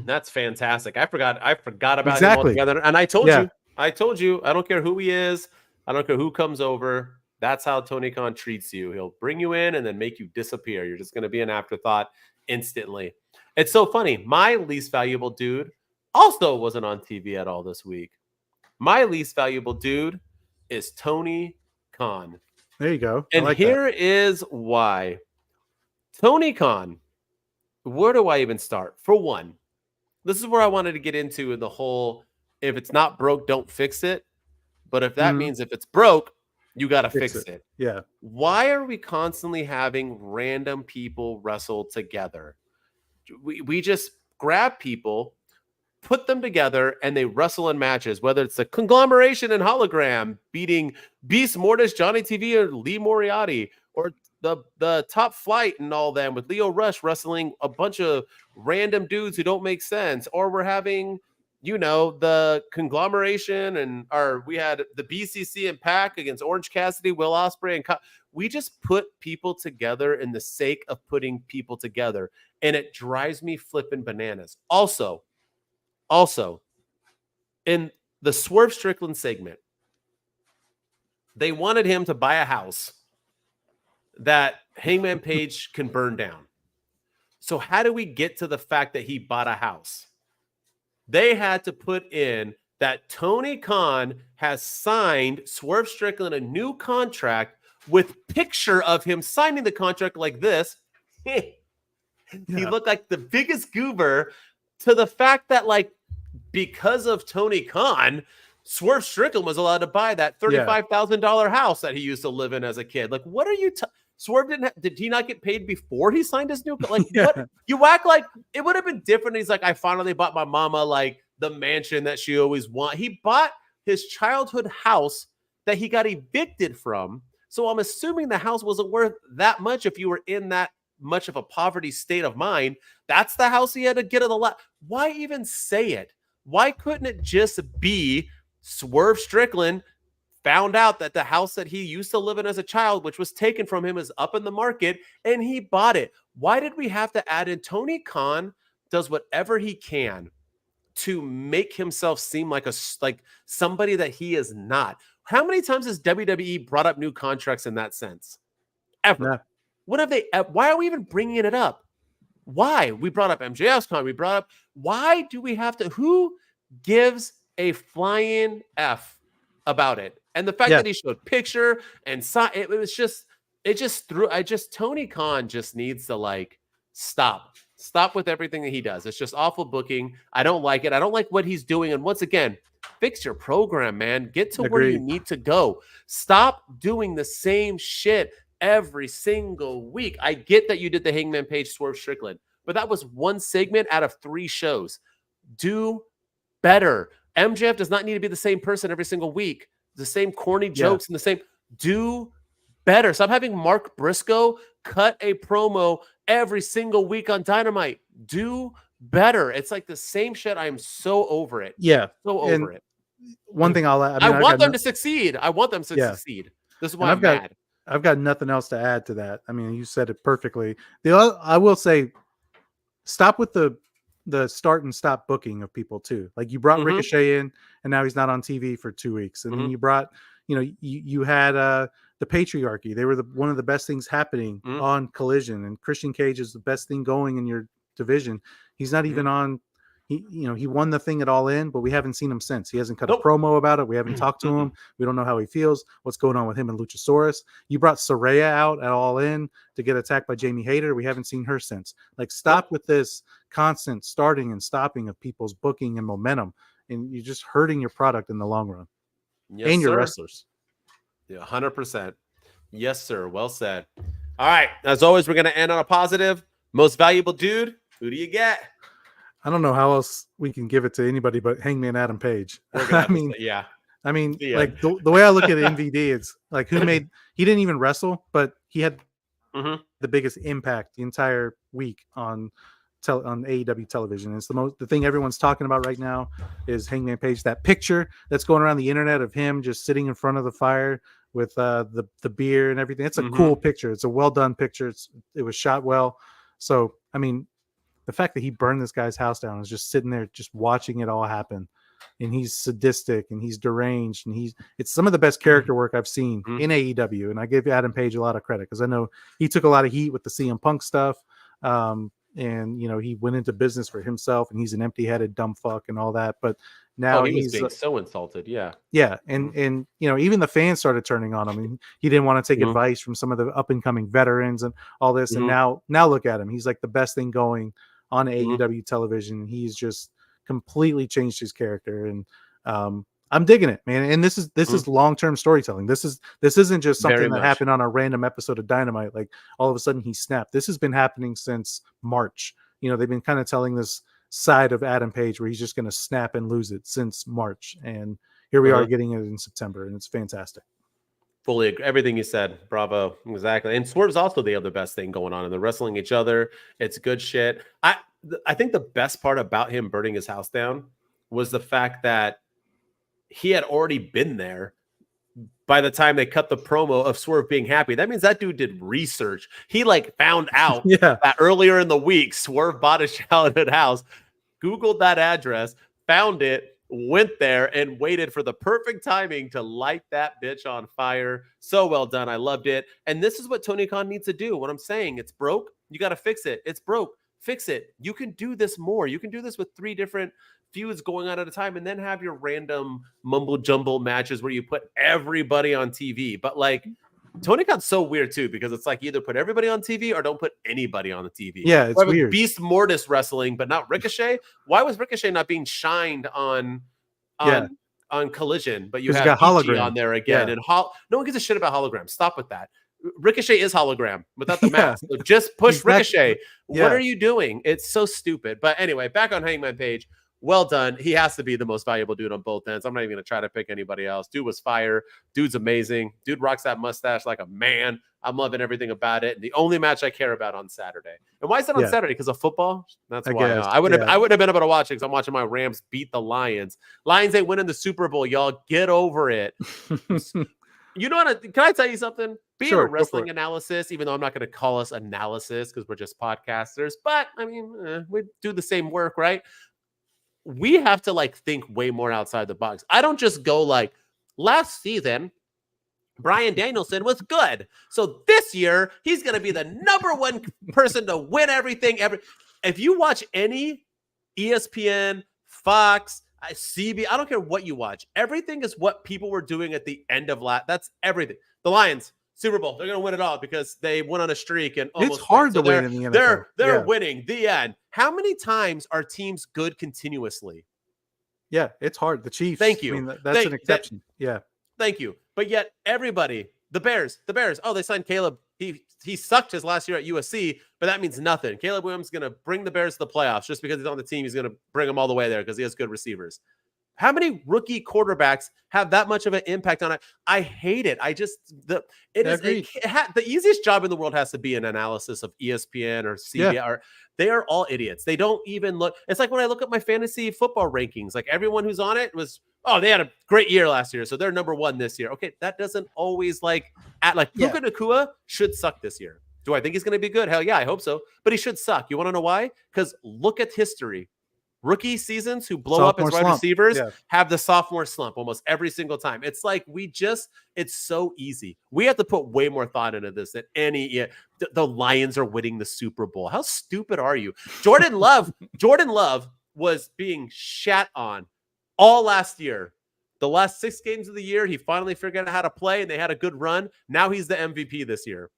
That's fantastic. I forgot about him altogether. And I told you, I don't care who he is. I don't care who comes over. That's how Tony Khan treats you. He'll bring you in and then make you disappear. You're just going to be an afterthought instantly. It's so funny. My least valuable dude also wasn't on TV at all this week. My least valuable dude is Tony Khan. There you go. And here is why. Tony Khan, where do I even start? For one, this is where I wanted to get into the whole, if it's not broke, don't fix it. But if that means if it's broke, you got to fix it. Yeah. Why are we constantly having random people wrestle together? We just grab people, put them together, and they wrestle in matches, whether it's the Conglomeration and Hologram beating Beast Mortis, Johnny TV, or Lee Moriarty, or the Top Flight and all them with Leo Rush wrestling a bunch of random dudes who don't make sense, or we're having, the conglomeration we had the BCC and Pac against Orange Cassidy, Will Ospreay, and we just put people together in the sake of putting people together, and it drives me flipping bananas. Also, in the Swerve Strickland segment, they wanted him to buy a house that Hangman Page can burn down. So how do we get to the fact that he bought a house? They had to put in that Tony Khan has signed Swerve Strickland a new contract with picture of him signing the contract like this. He looked like the biggest goober, to the fact that, like, because of Tony Khan, Swerve Strickland was allowed to buy that $35,000 house that he used to live in as a kid. Like, what are you Swerve did he not get paid before he signed his new? Like, what? You act like it would have been different. He's like, I finally bought my mama like the mansion that she always wanted. He bought his childhood house that he got evicted from. So I'm assuming the house wasn't worth that much if you were in that much of a poverty state of mind. That's the house he had to get at a lot. Why even say it? Why couldn't it just be Swerve Strickland found out that the house that he used to live in as a child, which was taken from him, is up in the market and he bought it? Why did we have to add in? Tony Khan does whatever he can to make himself seem like somebody that he is not. How many times has WWE brought up new contracts in that sense? Ever. Yeah. What have they? Why are we even bringing it up? Why? We brought up MJF's con. We brought up. Why do we have to? Who gives a flying F about it? And the fact that he showed picture and saw it was just. It just threw. Tony Khan just needs to stop. Stop with everything that he does. It's just awful booking. I don't like it. I don't like what he's doing. And once again, fix your program, man. Get to where you need to go. Stop doing the same shit every single week. I get that you did the Hangman Page Swerve Strickland, but that was one segment out of 3 shows. Do better. MJF does not need to be the same person every single week. The same corny jokes and the same. Do better. Stop having Mark Briscoe cut a promo every single week on Dynamite. Do better. It's like the same shit. I am so over it. Yeah. So over it. One thing I want them to succeed. I want them to succeed. This is why I'm mad. I've got nothing else to add to that. I mean, you said it perfectly. I will say, stop with the start and stop booking of people too. Like, you brought Ricochet in, and now he's not on TV for 2 weeks. And then you brought, you had the patriarchy. They were one of the best things happening on Collision, and Christian Cage is the best thing going in your division. He's not even on. He won the thing at All In, but we haven't seen him since. He hasn't cut a promo about it. We haven't talked to him. We don't know how he feels. What's going on with him and Luchasaurus? You brought Saraya out at All In to get attacked by Jamie Hayter. We haven't seen her since. Like, stop with this constant starting and stopping of people's booking and momentum, and you're just hurting your product in the long run. Yes, and your sir. wrestlers. Yeah, 100%. Yes, sir. Well said. All right. As always, we're going to end on a positive. Most valuable dude, who do you get? I don't know how else we can give it to anybody but Hangman Adam Page. I mean, like the way I look at MVD, it's like, he didn't even wrestle, but he had the biggest impact the entire week on AEW television. It's the thing everyone's talking about right now is Hangman Page. That picture that's going around the internet of him just sitting in front of the fire with the beer and everything. It's a cool picture. It's a well done picture. It was shot well. So, I mean, the fact that he burned this guy's house down is just sitting there, just watching it all happen. And he's sadistic and he's deranged, and it's some of the best character work I've seen in AEW. And I give Adam Page a lot of credit, because I know he took a lot of heat with the CM Punk stuff. And he went into business for himself, and he's an empty-headed dumb fuck and all that. But now he's being so insulted. Yeah. And even the fans started turning on him, and he didn't want to take advice from some of the up and coming veterans and all this. And now look at him. He's like the best thing going on AEW television. He's just completely changed his character, and I'm digging it, man. And this is long-term storytelling. This isn't just something that happened on a random episode of Dynamite. Like, all of a sudden he snapped. This has been happening since March. They've been kind of telling this side of Adam Page where he's just going to snap and lose it since March. And here we are getting it in September, and it's fantastic. Fully agree. Everything you said. Bravo. Exactly. And Swerve's also the other best thing going on, and they're wrestling each other. It's good shit. I think the best part about him burning his house down was the fact that he had already been there by the time they cut the promo of Swerve being happy. That means that dude did research. He like found out that earlier in the week, Swerve bought a childhood house, Googled that address, found it, went there, and waited for the perfect timing to light that bitch on fire. So well done. I loved it. And this is what Tony Khan needs to do. What I'm saying, it's broke. You got to fix it. It's broke. Fix it. You can do this more. You can do this with 3 different feuds going on at a time, and then have your random mumble jumble matches where you put everybody on TV. But like Tony Khan's so weird too, because it's like either put everybody on TV or don't put anybody on the TV. Yeah, it's weird. Beast Mortis wrestling, but not Ricochet. Why was Ricochet not being shined on Collision? But you have hologram on there again, and no one gives a shit about holograms. Stop with that. Ricochet is hologram without the mask. So just push Ricochet. What are you doing? It's so stupid. But anyway, back on Hangman Page. Well done. He has to be the most valuable dude on both ends. I'm not even going to try to pick anybody else. Dude was fire. Dude's amazing. Dude rocks that mustache like a man. I'm loving everything about it. The only match I care about on Saturday. And why is that on Saturday? Because of football? That's why. I wouldn't have been able to watch it because I'm watching my Rams beat the Lions. Lions ain't winning the Super Bowl, y'all. Get over it. You know what? Can I tell you something? Being a wrestling analysis, even though I'm not going to call us analysis because we're just podcasters, but I mean, we do the same work, right? We have to like think way more outside the box. I don't just go like, last season, Bryan Danielson was good. So this year, he's going to be the number 1 person to win everything. If you watch any ESPN, Fox, CB, I don't care what you watch. Everything is what people were doing at the end of that's everything. The Lions, Super Bowl, they're going to win it all because they went on a streak and it's hard to win in the NFL. They're winning. The end. How many times are teams good continuously? Yeah, it's hard. The Chiefs. Thank you. I mean, that's an exception. Thank you. But yet everybody, the Bears. Oh, they signed Caleb. He sucked his last year at USC, but that means nothing. Caleb Williams is going to bring the Bears to the playoffs just because he's on the team. He's going to bring them all the way there because he has good receivers. How many rookie quarterbacks have that much of an impact on it? I hate it. The easiest job in the world has to be an analysis of ESPN or CBS. They are all idiots. They don't even look. It's like when I look at my fantasy football rankings, like everyone who's on it was, they had a great year last year, so they're number 1 this year. Okay, that doesn't always Puka Nacua should suck this year. Do I think he's going to be good? Hell yeah, I hope so. But he should suck. You want to know why? Because look at history. Rookie seasons who blow up as wide receivers have the sophomore slump almost every single time. It's like it's so easy. We have to put way more thought into this than the Lions are winning the Super Bowl. How stupid are you? Jordan Love was being shat on all last year. The last 6 games of the year, he finally figured out how to play and they had a good run. Now he's the MVP this year.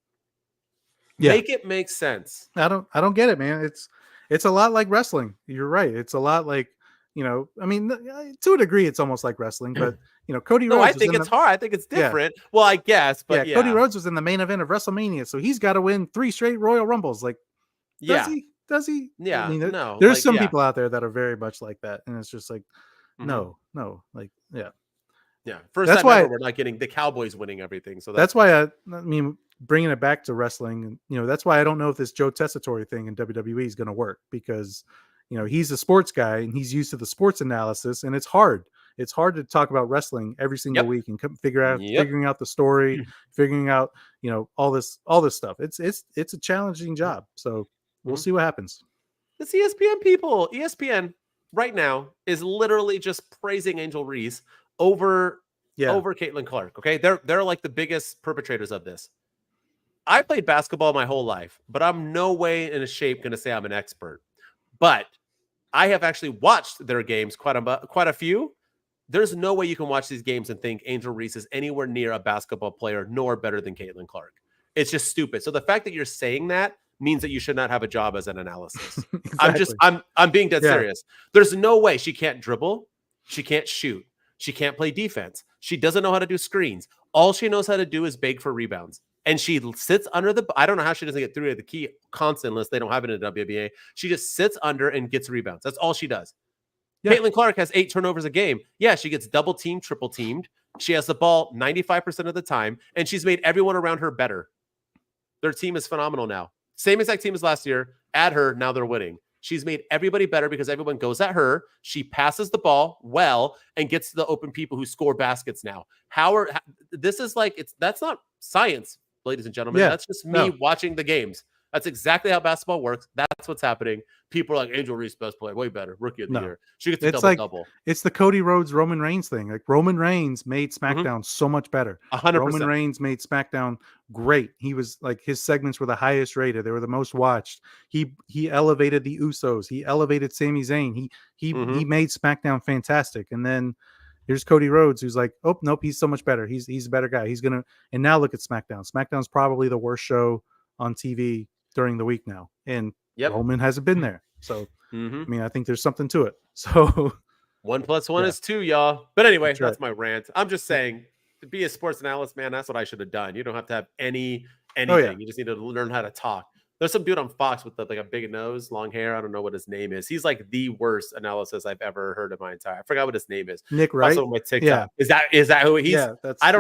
Make it make sense. I don't get it, man. It's a lot like wrestling. You're right. It's a lot like, I mean, to a degree, it's almost like wrestling, but, Cody Rhodes. I think it's hard. I think it's different. Yeah. Well, I guess, but Cody Rhodes was in the main event of WrestleMania, so he's got to win 3 straight Royal Rumbles. Like, does he? Yeah. I mean, no. There's some people out there that are very much like that. And it's just like, no, like, yeah. Yeah. That's why we're not getting the Cowboys winning everything. So that's why I mean, bringing it back to wrestling, that's why I don't know if this Joe Tessitore thing in WWE is going to work because, he's a sports guy and he's used to the sports analysis, and it's hard. It's hard to talk about wrestling every single week and figuring out the story, figuring out, all this stuff. It's a challenging job. So we'll see what happens. It's ESPN people. ESPN right now is literally just praising Angel Reese over Caitlin Clark. Okay. They're like the biggest perpetrators of this. I played basketball my whole life, but I'm no way in a shape going to say I'm an expert. But I have actually watched their games quite a few. There's no way you can watch these games and think Angel Reese is anywhere near a basketball player nor better than Caitlin Clark. It's just stupid. So the fact that you're saying that means that you should not have a job as an analysis. Exactly. I'm being dead serious. There's no way she can't dribble. She can't shoot. She can't play defense. She doesn't know how to do screens. All she knows how to do is beg for rebounds. And she sits under I don't know how she doesn't get through to the key constant unless they don't have it in the WNBA. She just sits under and gets rebounds. That's all she does. Yeah. Caitlin Clark has 8 turnovers a game. Yeah, she gets double teamed, triple teamed. She has the ball 95% of the time, and she's made everyone around her better. Their team is phenomenal now. Same exact team as last year. Add her, now they're winning. She's made everybody better because everyone goes at her. She passes the ball well and gets to the open people who score baskets now. This is like, that's not science, ladies and gentlemen. Yeah. That's just me watching the games. That's exactly how basketball works. That's what's happening. People are like, Angel Reese, best player, way better, rookie of the year. She gets a double-double. It's the Cody Rhodes, Roman Reigns thing. Like, Roman Reigns made SmackDown so much better. 100%. Roman Reigns made SmackDown great. He was like, his segments were the highest rated. They were the most watched. He elevated the Usos. He elevated Sami Zayn. He made SmackDown fantastic. And then here's Cody Rhodes, who's like, oh nope, he's so much better. He's a better guy. And now look at SmackDown. SmackDown's probably the worst show on TV during the week now, and Roman hasn't been there. So I mean, I think there's something to it. So 1 + 1 is 2, y'all. But anyway, that's right. my rant. I'm just saying, to be a sports analyst, man, that's what I should have done. You don't have to have anything. You just need to learn how to talk. There's some dude on Fox with like a big nose, long hair. I don't know what his name is. He's like the worst analysis I've ever heard in my entire. I forgot what his name is. Nick Wright. Also on my TikTok. Yeah. Is that who he's? Yeah, I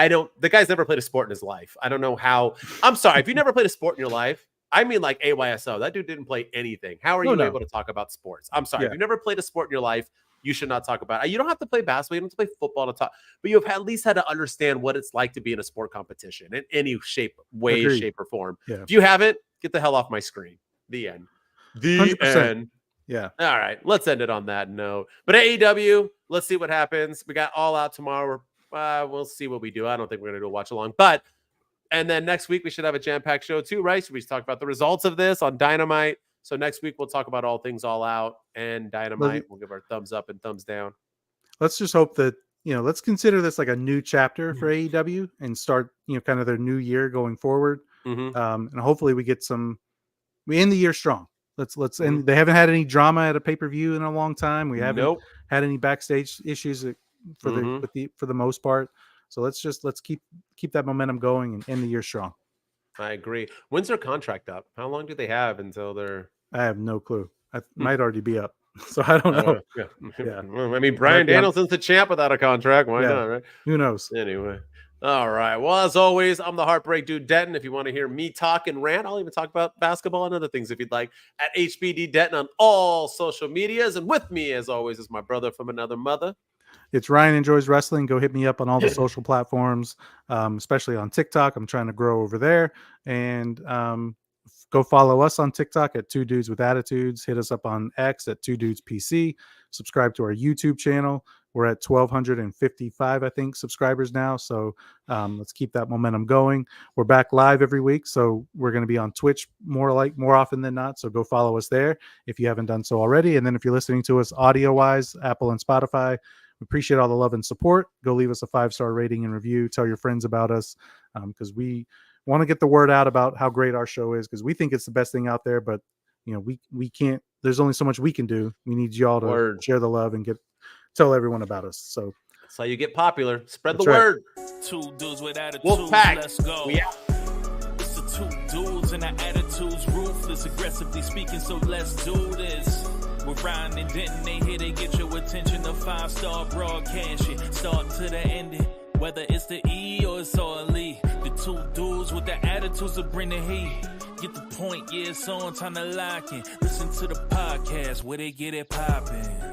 don't. The guy's never played a sport in his life. I don't know how. I'm sorry if you never played a sport in your life. I mean, like AYSO. That dude didn't play anything. How are you able to talk about sports? I'm sorry. If you never played a sport in your life, you should not talk about it. You don't have to play basketball. You don't have to play football to talk, but you've at least had to understand what it's like to be in a sport competition in any shape or form. Yeah. If you haven't, get the hell off my screen. The end. The 100%. End. Yeah. All right. Let's end it on that note. But AEW, let's see what happens. We got All Out tomorrow. We'll see what we do. I don't think we're going to do a watch along, and then next week we should have a jam-packed show too, right? So we talk about the results of this on Dynamite. So next week we'll talk about all things All Out and Dynamite. We'll give our thumbs up and thumbs down. Let's just hope that, let's consider this like a new chapter for AEW and start, kind of their new year going forward. And hopefully we end the year strong. Let's and they haven't had any drama at a pay-per-view in a long time. We haven't had any backstage issues for the most part. So let's keep that momentum going and end the year strong. I agree. When's their contract up? How long do they have until they're? I have no clue. I might already be up, so I don't know. Yeah. I mean, Bryan Danielson's the champ without a contract. Why not? Right? Who knows? Anyway. All right. Well, as always, I'm the Heartbreak Dude Denton. If you want to hear me talk and rant, I'll even talk about basketball and other things if you'd like. At HBD Denton on all social medias, and with me, as always, is my brother from another mother. It's Ryan Enjoys Wrestling. Go hit me up on all the social platforms, especially on TikTok. I'm trying to grow over there. And go follow us on TikTok at 2 Dudes with Attitudes. Hit us up on X at 2 Dudes PC. Subscribe to our YouTube channel. We're at 1,255, I think, subscribers now. So let's keep that momentum going. We're back live every week. So we're going to be on Twitch more often than not. So go follow us there if you haven't done so already. And then if you're listening to us audio-wise, Apple and Spotify, we appreciate all the love and support. Go leave us a 5-star rating and review. Tell your friends about us because we want to get the word out about how great our show is because we think it's the best thing out there. But, we can't. There's only so much we can do. We need y'all to share the love and tell everyone about us. So that's how you get popular. Spread the word. 2 dudes with attitudes. Wolfpack. Let's go. It's the 2 dudes and our attitudes ruthless, aggressively speaking. So let's do this. We're Ryan and Denton, they here to get your attention. The 5-star broadcast shit, start to the ending. Whether it's the E or it's all E, the 2 dudes with the attitudes that bring the heat. Get the point, yeah, it's on, time to lock in. Listen to the podcast where they get it poppin'.